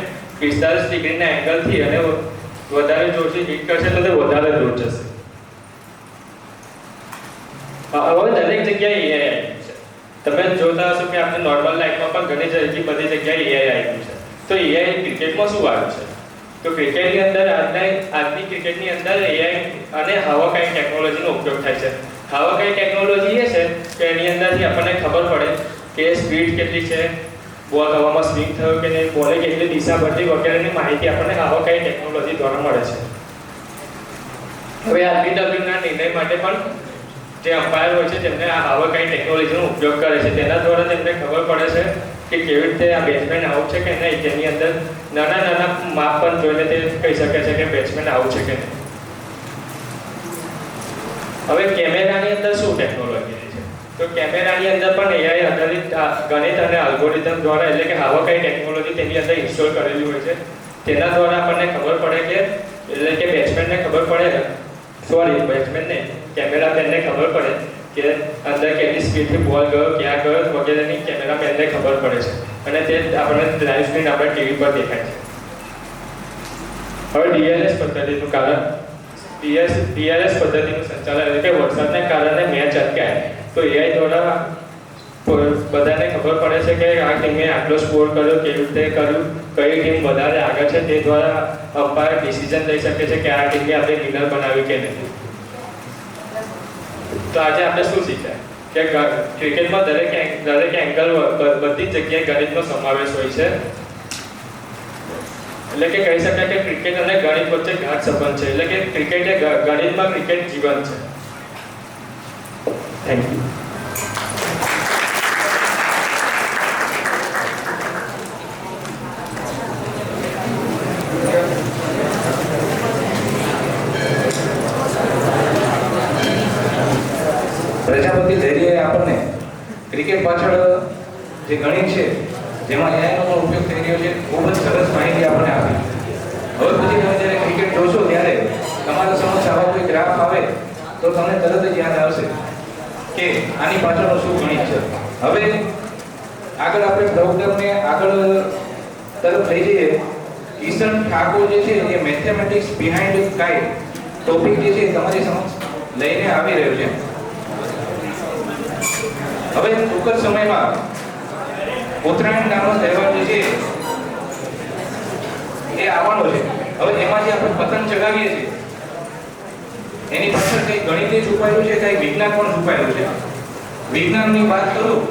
45 ડિગ્રીના એંગલથી અને વધારે જોરથી હિટ કરશે તો તે વધારે દૂર જશે. હવે દરેક જગ્યાએ એઆઈ આવી છે. તમે જોતા હશો કે આપણે નોર્મલ લાઈફમાં પણ ઘણી બધી જગ્યાએ એઆઈ આવી છે. તો એઆઈ ક્રિકેટમાં શું આવ્યું છે, તો ક્રિકેટની અંદર આજની ક્રિકેટની અંદર એઆઈ અને હાવાકાઈ ટેકનોલોજીનો ઉપયોગ થાય છે. હાવાકાઈ ટેકનોલોજી એ છે કે એની અંદરથી આપણને ખબર પડે કે સ્પીડ કેટલી છે, બોલ હવામાં સ્વિંગ થયો કે નહીં, બોલે કેટલી દિશા બદલી વગેરેની માહિતી આપણને હાવાકાઈ ટેકનોલોજી દ્વારા મળે છે. હવે આરબીડબ્લ્યુના નિર્ણય માટે પણ જે અમ્પાયર હોય છે તેમને આ હાવાકાઈ ટેકનોલોજીનો ઉપયોગ કરે છે. તેના દ્વારા તેમને ખબર પડે છે કે કેવી રીતે આ બેટ્સમેન આઉટ છે કે નહીં. તેની અંદર નાના માપ પણ જોઈને તે કહી શકે છે કે બેટ્સમેન આઉટ છે કે નહીં. હવે કેમેરાની અંદર શું ટેકનોલોજી છે, તો કેમેરાની અંદર પણ એઆઈ આધારિત ગણિત અને અલ્ગોરિધમ દ્વારા એટલે કે હાવાકાઈ ટેકનોલોજી તેની અંદર ઇન્સ્ટોલ કરેલી હોય છે. તેના દ્વારા આપણને ખબર પડે કે એટલે કે બેટ્સમેનને ખબર પડે, બેટ્સમેનને કેમેરા મેનને ખબર પડે કે અંદર કેટલી સ્પીડથી બોલ ગયો, ક્યાં ગયો વગેરેની કેમેરામેનને ખબર પડે છે અને તે આપણને લાઈવ સ્ક્રીન આપણે ટીવી પર દેખાય છે. હવે ડીઆરએસ પદ્ધતિનું કારણ ડીઆરએસ પદ્ધતિનું સંચાલન એટલે કે વરસાદને કારણે મેચ અટકાય તો એઆઈ દ્વારા બધાને ખબર પડે છે કે આ ટીમે આટલો સ્કોર કર્યો, કેવી રીતે કર્યું, કઈ ટીમ વધારે આગળ છે, તે દ્વારા અમ્પાયર ડિસિઝન લઈ શકે છે કે આ ટીમને આપણે વિનર બનાવી કે નહીં. તો આજે આપણે શું શીખ્યા કે ક્રિકેટમાં દરેક એંગલ બધી જ જગ્યાએ ગણિતનો સમાવેશ હોય છે. એટલે કે કહી શકાય કે ક્રિકેટ અને ગણિત વચ્ચે ગાઢ સંબંધ છે. એટલે કે ક્રિકેટ એ ગણિતમાં ક્રિકેટ જીવન છે. Thank you.
પ્રજાપતિ ધૈર્યએ આપણને ક્રિકેટ પાછળ જે ગણિત છે જેમાં એઆઈનો પણ ઉપયોગ થઈ રહ્યો છે ખૂબ જ સરસ માહિતી આપણને આપી. હવે પછી તમે જ્યારે ક્રિકેટ જોશો ત્યારે તમારા સમક્ષ આવા કોઈ ગ્રાફ આવે તો તમને તરત જ યાદ આવશે કે આની પાછળનું શું ગણિત છે. હવે આગળ આપણે પ્રોગ્રામને આગળ તરફ લઈ જઈએ. કિશન ઠાકોર જે છે એ મેથેમેટિક્સ બિહાઇન્ડ ગાઈડ ટોપિક જે છે તમારી સમક્ષ લઈને આવી રહ્યો છે. હવે ટૂંક જ સમયમાં ઉત્તરાયણ નામનો તહેવાર જે છે એ આવવાનો છે. હવે એમાં જે આપણે પતંગ ચગાવીએ છીએ એની પાછળ કઈ ગણિત છુપાયેલું છે, કઈ વિજ્ઞાન પણ છુપાયેલું છે. વિજ્ઞાનની વાત કરું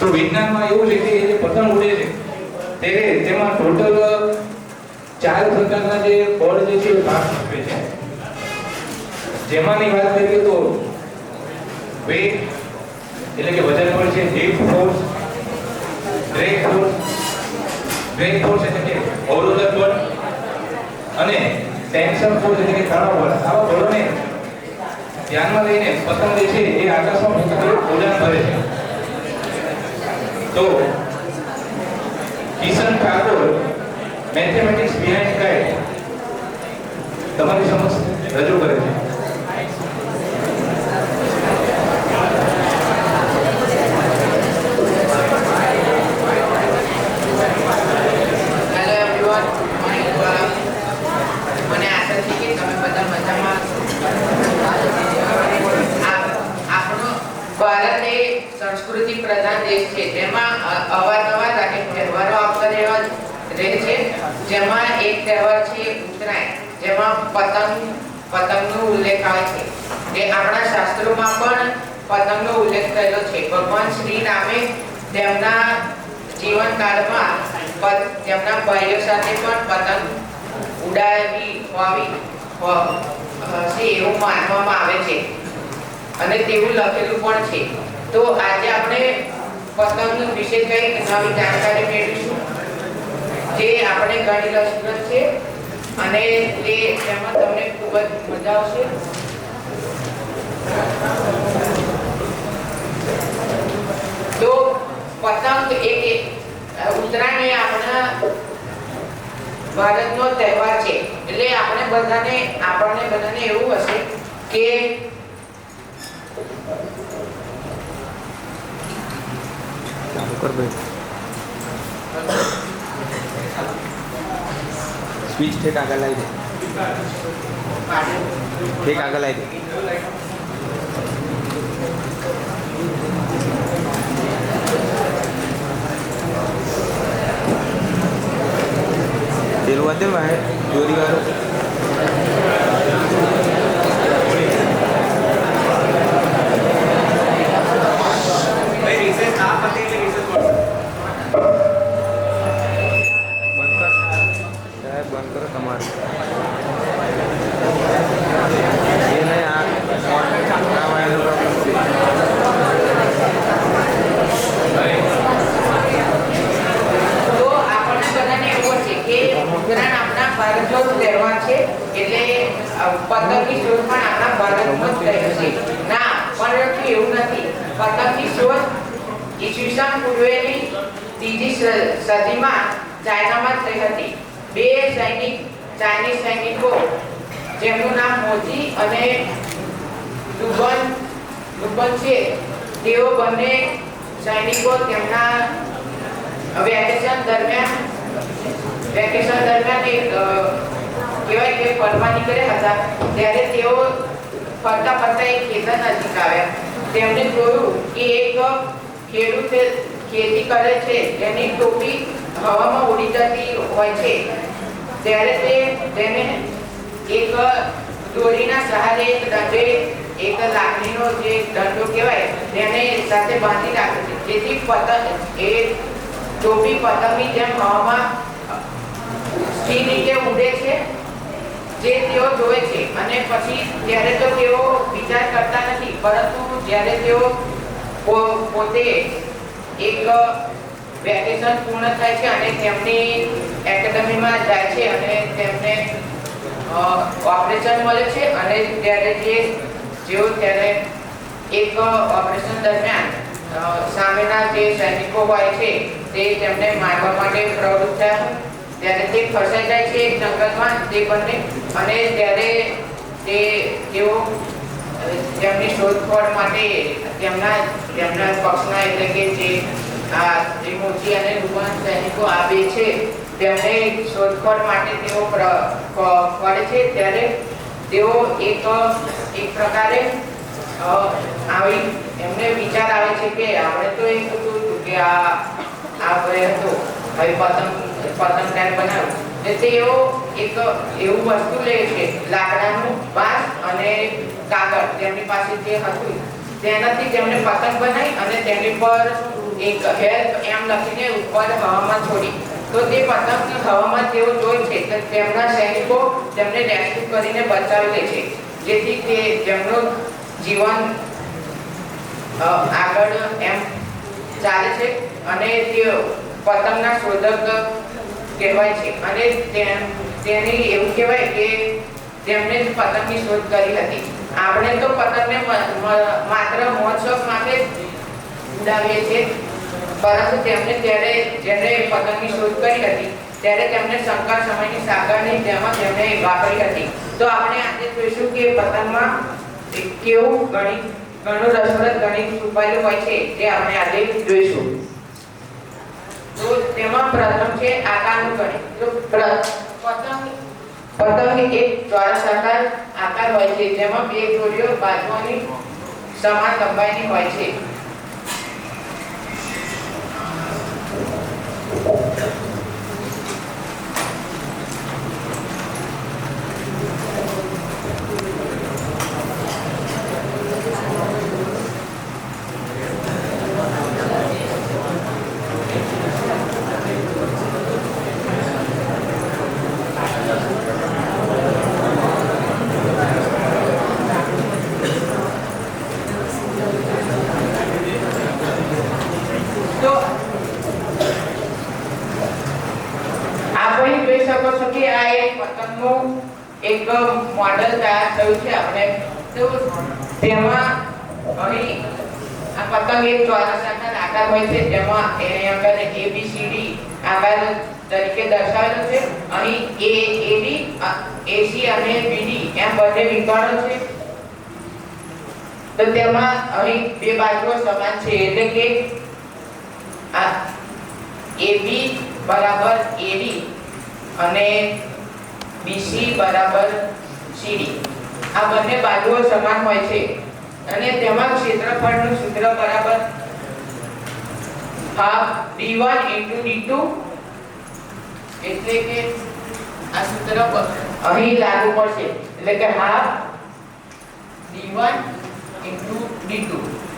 તો વિજ્ઞાનમાં એવું છે કે જે પતંગ ઉડે છે તેમાં ટોટલ 4 પ્રકારના જે બળ જે છે ભાગ આપે છે. જેમાંની વાત કરીએ તો વેગ એટલે કે વજન બળ છે, lift force, brake force, brake force એટલે કે અવરોધક બળ અને ટેન્શન ફોર્સ એટલે કે તણાવ બળ. આવા બળોને ધ્યાનમાં લઈને પતંગ જે છે એ આકાશમાં ઉડાન ભરે છે. તો Kishan Thakor mathematics behind guide તમારી સમક્ષ રજૂ કરે છે.
સંસ્કૃતિ પ્રધાન દેશ છે, જેમાં અવારનવાર તહેવારો આવતા રહે છે. જેમાં એક તહેવાર છે ઉત્તરાયણ, જેમાં પતંગનો ઉલ્લેખ આવે છે. તે આપણા શાસ્ત્રોમાં પણ પતંગનો ઉલ્લેખ થયેલો છે. ભગવાન શ્રી રામે તેમના જીવનકાળમાં તેમના ભાઈઓ સાથે પણ પતંગ ઉડાવી હશે એવું માનવામાં આવે છે અને તેવું લખેલું પણ છે. તો આજે આપણે પતંગ વિશે કંઈક નવી જાણકારી મેળવીશું જે આપણે ઘણી રસપ્રદ છે અને તેમાં તમને ખૂબ જ મજા આવશે. તો પતંગ એક ઉત્તરાયણ એ આપણા ભારતનો તહેવાર છે. એટલે આપણને બધાને એવું હશે કે
સ્વિચ ઠેક આગળ લાવી દે, ઠેક આગળ લાવી દે. તેલ વધે ભાઈ દોરી વાળો. બંધ કરો તમારે એ નહીં આ વાળેલું
તો આપણને બધાને એવું છે કે ઉત્તરાયણ આપણા ભારતનો તહેવાર છે. એટલે પતંગની શોધ પણ આપણા ભારતનો જ થયો છે. ના, પણ એવું નથી. પતંગની શોધ ઈસવીસન પૂર્વેની 3જી સદીમાં ચાઇનામાં થઈ હતી. 2 ચાઇનીઝ સૈનિકો જેમનું નામ મોજી અને દુબન લોકો છે તેઓ બંને સૈનિકો તેમના વેકેશન દરમિયાન એક કહેવાય કે ફરવા નીકળ્યા હતા ત્યારે તેઓ ફરતા એક ખેતર નજીક આવ્યા. તેમણે જોયું કે એક ખેડૂત ખેતી કરે છે તેની ટોપી હવામાં ઉડી જતી હોય છે. ત્યારે તેને એક દોરીના સહારે એક દંડે એક લાકડીનો જે દંડો કહેવાય તેને સાથે બાંધી રાખે છે, જેથી પતંગ એ ટોપી પતંગની જેમ હવામાં સ્થિર રીતે ઉડે છે, જે તેઓ જોવે છે. અને પછી ત્યારે તો તેઓ વિચાર કરતા નથી, પરંતુ જ્યારે તેઓ પોતે એક વેકેશન પૂર્ણ થાય છે અને તેમની એકેડમીમાં જાય છે અને તેમને ઓપરેશન મળે છે. અને ત્યારે ત્યારે એક ઓપરેશન દરમિયાન સામેના જે સૈનિકો હોય છે તે તેમને મારવા માટે પ્રવૃત્ત થયા. ત્યારે તે ફસાઈ જાય છે એક જંગલમાં તે બંને, અને ત્યારે તેઓ તેમની શોધખોળ માટે તેમના પક્ષના એટલે કે જે આ ત્રિમૂર્તિ અને રૂપન સૈનિકો આવે છે તેમને શોધખોળ માટે તેઓ ફરે છે. ત્યારે તેઓ એક પ્રકારે આવી એમને વિચાર આવે છે કે આપણે તો એક હતું કે આ હતો હવે પતંગ ટાઈપ બનાવ્યું. તેઓ એક એવું વસ્તુ લે છે, લાકડાનું બાંસ અને કાગળ તેમની પાસે જે હતું તેનાથી તેમને પતંગ બનાવી અને તેની પર એક હેલ્પ એમ લખીને ઉપર હવામાં છોડી. તો તે પતંગ હવામાં તેઓ જોઈ છે તો તેમના સૈનિકો તેમને રેસ્ક્યુ કરીને બચાવી લે છે, જેથી તે તેમનું જીવન આગળ એમ ચાલે છે. અને તેઓ પતંગના શોધક કહેવાય છે. અને તેની એવું કહેવાય કે તેમણે જ પતંગની શોધ કરી હતી. આપણે તો પતંગને માત્ર મહોત્સવ માટે ઉડાવીએ છીએ, પરંતુ તેમને ત્યારે જ્યારે પતંગની શોધ કરી હતી ત્યારે તેમને શંકર સમયની સાગરની જેમાં તેમણે વાપરી હતી. તો આપણે આજે જોઈશું કે પતંગમાં કેવું ઘણું રસપ્રદ ગણિત છુપાયેલું હોય છે, જે આપણે આજે જોઈશું. તો તેમાં પ્રથમ છે આકારનું ગણિત. તો પતંગ એક ચોરસાકાર આકાર હોય છે, જેમાં બે જોડીઓ બાજુઓની સમાન લંબાઈની હોય છે. એક મોડેલ તૈયાર થયું છે આપણે. તો તેમાં અહીં આ પતંગ એક ચોરસાકાર આકાર હોય છે, જેમાં એને આગળ ABCD આકાર તરીકે દર્શાવેલો છે. અહીં AD AC અને BD એમ બંને વિકર્ણ છે. તો તેમાં અહીં બે બાજુઓ સમાન છે, એટલે કે આ AB બરાબર AD અને BC બરાબર CD આ બંને બાજુઓ સમાન હોય છે. અને તેમાં ક્ષેત્રફળનું સૂત્ર બરાબર હાફ D1 * D2, એટલે કે આ સૂત્ર અહીં લાગુ પડશે, એટલે કે હાફ D1 * D2.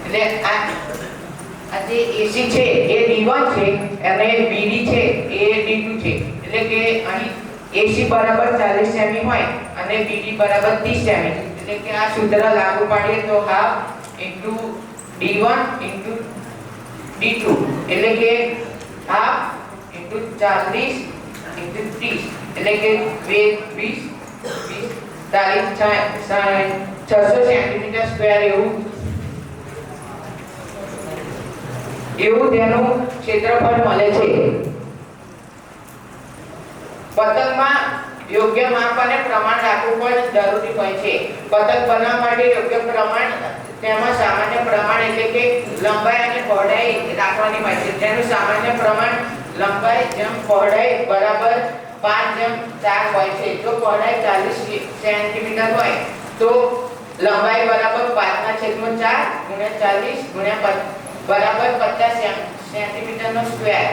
એટલે આ જે AC છે એ D1 છે અને BD છે એ D2 છે. એટલે કે અહીં AC બરાબર 40 સેમી હોય અને BD બરાબર 30 સેમી. એટલે કે આ સૂત્ર લાગુ પાડીએ તો હાફ * D1 * D2, એટલે કે હાફ * 40 * 30, એટલે કે 20 40 600 સેન્ટીમીટર સ્ક્વેર એવું તેનું ક્ષેત્રફળ મળે છે. પતંગમાં યોગ્ય માપ અને પ્રમાણ રાખવું પણ જરૂરી હોય છે. પતંગ બનાવવા માટે યોગ્ય પ્રમાણ તેમાં સામાન્ય પ્રમાણ એટલે કે લંબાઈ અને પહોળાઈ રાખવાની હોય છે. તેનું સામાન્ય પ્રમાણ લંબાઈ જેમ પહોળાઈ બરાબર 5:4 હોય છે. જો પહોળાઈ 40 સેન્ટીમીટર હોય તો લંબાઈ બરાબર 5/4 × 40 × બરાબર 50 સેન્ટીમીટરનો સ્ક્વેર.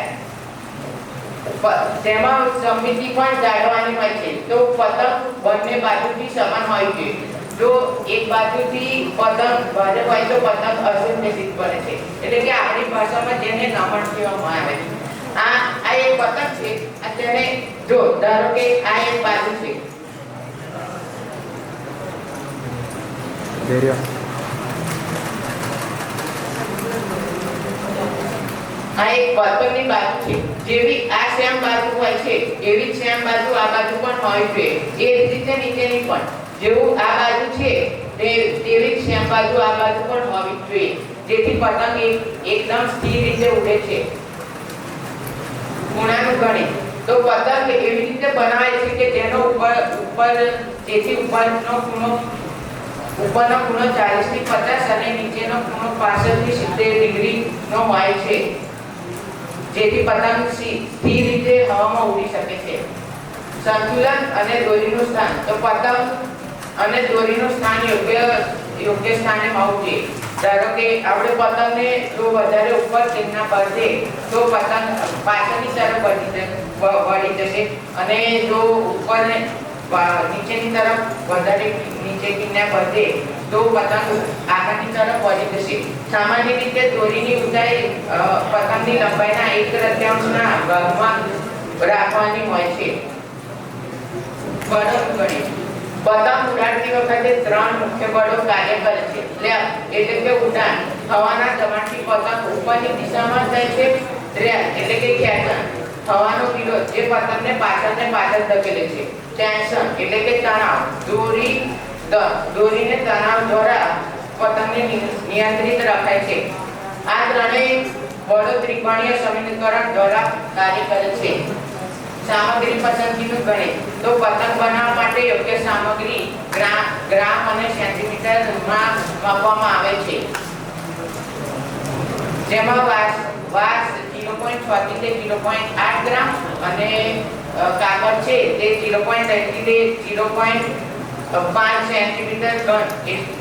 તેમાં સમમિતિ પણ જાળવવાની હોય છે. તો પતંગ બંને બાજુથી સમાન હોય છે. જો એક બાજુથી પતંગ ભારે હોય તો પતંગ અસંતુલિત બને છે, એટલે કે આપણી ભાષામાં જેને નમણ કહેવામાં આવે છે. આ એક પતંગ છે. અત્યારે જો ધારો કે આ એક બાજુ છે, આ એક પતંગની બાજુ છે. જેવી આ સેમ બાજુ હોય છે એવી જ સેમ બાજુ આ બાજુ પણ હોય છે. એ જ રીતે નીચેની પણ જેવું આ બાજુ છે તેવી જ સેમ બાજુ આ બાજુ પણ હોવી જોઈએ, જેથી પતંગ એકદમ સ્થિર રીતે ઉડે છે. ખૂણાનું ગણિત. તો પતંગ એવી રીતે બનાવાય છે કે તેનો તેથી ઉપરનો ખૂણો 40 થી 50 અને નીચેનો ખૂણો 65 થી 70 ડિગ્રી નો હોય છે, જેથી પતંગ સ્થિર રીતે હવામાં ઉડી શકે છે. સંતુલન અને દોરીનું સ્થાન. તો પતંગ અને દોરીનું સ્થાન યોગ્ય સ્થાને હોવું જોઈએ. ધારો કે આપણે પતંગને જો વધારે ઉપર તેના પર દે તો પતંગ પાછળની તરફ વળી જશે, અને જો ઉપર નીચેની તરફ વધારે નીચે કિનારા પર દે તો પતંગ આગળની તરફ વળી જશે. સામાન્ય રીતે દોરીની ઊંચાઈ પતંગની લંબાઈના 1/3 ભાગમાં રાખવાની હોય છે. બળોનું ગણિત. પતંગ ઉડાડતી વખતે 3 મુખ્ય બળો કાર્ય કરે છે. એટલે કે ઉડાન, હવાના દબાણથી પતંગ ઉપરની દિશામાં જાય છે. રેલ એટલે કે ખેંચાણ, હવાનો વિરોધ જે પતંગને પાછળ ધકેલે છે. ટેન્શન એટલે કે તણાવ, દોરીને તણાવ દ્વારા પતંગને નિયંત્રિત રખાય છે. આ ત્રણેય બળો ત્રિકોણીય સમીકરણ દ્વારા કાર્ય કરે છે. સામગ્રી પસંદગીનું ગણિત. તો પતંગ બનાવવા માટે યોગ્ય સામગ્રી ગ્રામ અને સેન્ટીમીટરમાં માપવામાં આવે છે, જેમાં વાંસ 0.6 થી 0.8 ગ્રામ અને કાગળ છે તે 0.8 થી 0.5 સેન્ટીમીટર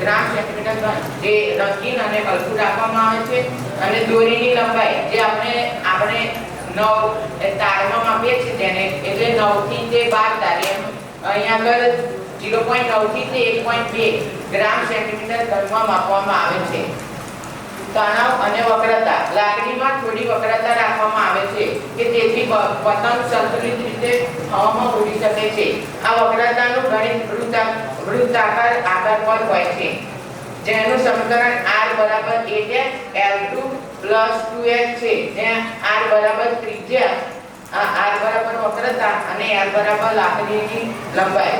ગ્રામ સેન્ટીમીટર ઘન જે રંગીન અને હલકું રાખવામાં આવે છે. અને દોરીની લંબાઈ જે આપણે 9 તારમાં માપીએ છીએ તેને, એટલે 9 થી તે 12 તાર એમ અહીંયા આગળ 0.9 થી તે 1.2 ગ્રામ સેન્ટીમીટર ઘનમાં માપવામાં આવે છે. તણાવ અને વક્રતા. લાકડીમાં થોડી વક્રતા રાખવામાં આવે છે કે જેથી પતંગ સંતુલિત રીતે હવામાં ઉડી શકે છે. આ વક્રતાનું ગણિત વૃત્તાકાર આકાર પર હોય છે, જેનું સમીકરણ r બરાબર 8l2 2h છે, જ્યાં r બરાબર ત્રિજ્યા, r બરાબર વક્રતા અને l બરાબર લાકડીની લંબાઈ.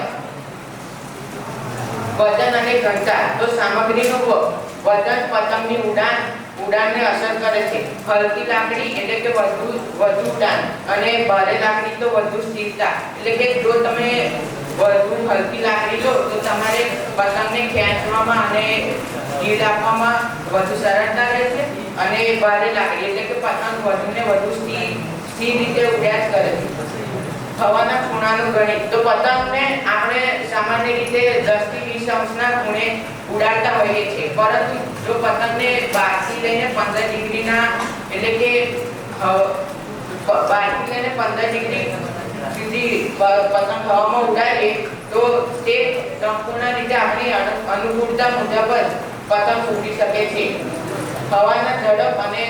વજન અને ઘનતા. તો સામગ્રીનું વજન પતંગની ઉડાનને અસર કરે છે. હલકી લાકડી એટલે કે વધુ ઉડાન અને ભારે લાકડી તો વધુ સ્થિરતા. એટલે કે જો તમે વધુ હલકી લાકડી લો તો તમારે પતંગને ખેંચવામાં અને ઢીલ આપવામાં વધુ સરળતા રહે છે, અને ભારે લાકડી એટલે કે પતંગ વધુ સ્થિર રીતે ઉડ્યા જ કરે છે. હવાના ખૂણાનું ગણિત. તો પતંગને આપણે સામાન્ય રીતે 10 થી 20 અંશના ખૂણે ઉડાડતા હોઈએ છીએ, પરંતુ જો પતંગને 12 થી લઈને 15 ડિગ્રીના એટલે કે 12 થી લઈને 15 ડિગ્રી સુધી પતંગ હવામાં ઉડાડીએ તો તે સંપૂર્ણ રીતે આપણી અનુકૂળતા મુજબ જ પતંગ ઉડી શકે છે. હવાના ઝડપ અને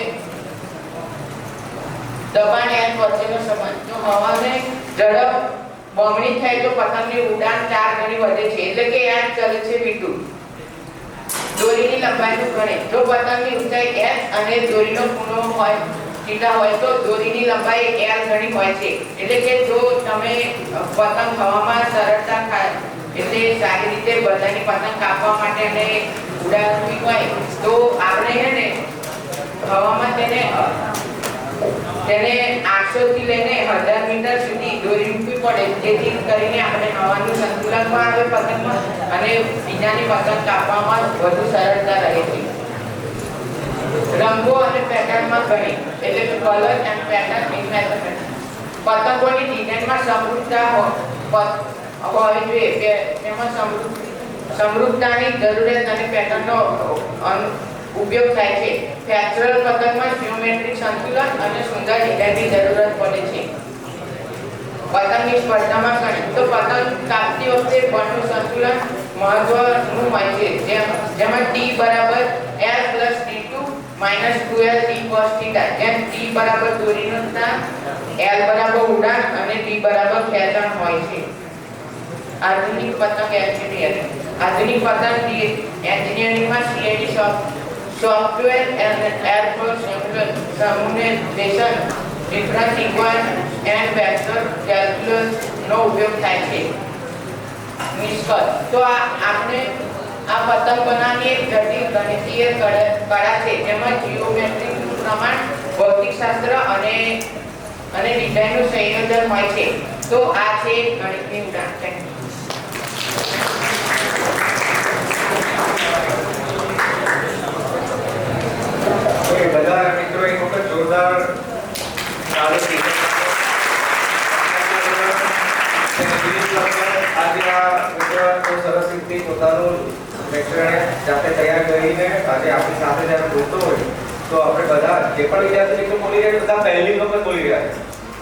દબાણ n વચ્ચેનો સંબંધ. જો હવાને ઝડપ બમણી થાય તો પતંગની ઉડાન 4 ગણી વધે છે, એટલે કે n ચલે છે v2. દોરીની લંબાઈનું ગણિત. જો પતંગની ઊંચાઈ h અને દોરીનો ખૂણો હોય θ હોય તો દોરીની લંબાઈ l ગણી હોય છે. એટલે કે જો તમે પતંગ હવામાં સરળતા એટલે સારી રીતે બધાની પતંગ કાપવા માટે અને ઉડાડવી હોય તો આપણે હવામાં તેને તેને 800 થી લઈને 1000 મીટર સુધી દોરી મૂકવી પડે, જેથી કરીને આપણે હવાનું સંતુલન પણ આવે પતંગમાં અને બીજાની પતંગ કાપવામાં વધુ સરળતા રહે છે. રંગો અને પેટર્નમાં ગણી એટલે કે colour and pattern in mathematics. પતંગોની ડિઝાઇનમાં સમૃદ્ધતા હોવી જોઈએ કે તેમાં સમૃદ્ધતાની જરૂરિયાત અને પેટર્નનો ઉપયોગ થાય છે. ફેસ્ટિવલ પતંગમાં જ્યોમેટ્રિક સંતુલન અને સુંદર ડિઝાઇનની જરૂરત પડે છે. પતંગની સ્પર્ધામાં ગણી તો પતંગ કાપતી વખતે બળનું સંતુલન મહત્વનું હોય છે, જેમાં T બરાબર L + T2 - 2L T cos θ, જેમ T બરાબર દોરીનો તાણ, L બરાબર ઉડાન અને T બરાબર ખેંચાણ હોય છે. આધુનિક પતંગ એન્જિનિયરિંગ. આધુનિક પતંગ એન્જિનિયરિંગમાં CAD સોફ્ટવેર અને air force simulation, difference equation and vector calculus નો ઉપયોગ થાય છે. નિષ્કર્ષ તો આપણે આ પતંગ બનાવવાની એક જટિલ ગણિતીય કળા છે, જેમાં જીઓમેટ્રીનું પ્રમાણ, ભૌતિકશાસ્ત્ર અને ડિઝાઇનનું સંયોજન હોય છે. તો આ છે ગણિતની ઉદાહરણ.
બધા મિત્રો એક વખત જોરદાર તાળીઓ. આજે આ મિત્રો બહુ સરસ રીતે પોતાનું લેક્ચરને જાતે તૈયાર કરીને આજે આપણી સાથે જ્યારે બોલતો હોય તો આપણે બધા જે પણ વિદ્યાર્થી મિત્રો બોલી રહ્યા બધા પહેલી વખત બોલી રહ્યા છે.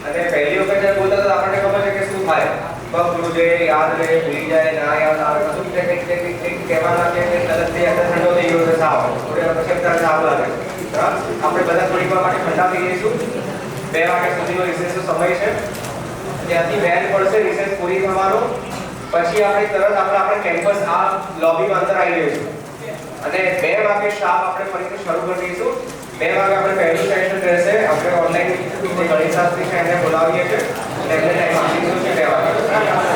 અને પહેલી વખત જ્યારે બોલતા તો આપણને ખબર છે કે શું થાય, બહુ જે યાદ રહે, ભૂલી જાય, ના યાદ આવે, કશું કંઈક કહેવાના કે તરતથી અંદર ઠંડો થઈ ગયો છે સાવ, થોડી વાર પછી તરત સાવ લાગે. આપણે બધા થોડીક વાર માટે ઠંડા થઈ જઈશું. 2 વાગ્યા સુધીનો રિસેસનો સમય છે. ત્યાંથી વેન પડશે રિસેસ પૂરી થવાનો, પછી આપણે તરત આપણે કેમ્પસ આ લોબીમાં અંદર આવી જઈશું અને 2 વાગે શાર્પ આપણે ફરીથી શરૂ કરી દઈશું. 2 વાગે આપણે પહેલું સેશન રહેશે. આપણે ઓનલાઈન જે ગણિતશાસ્ત્રી છે એને બોલાવીએ છીએ અને એમને ટાઈમ આપીશું છે 2 વાગે.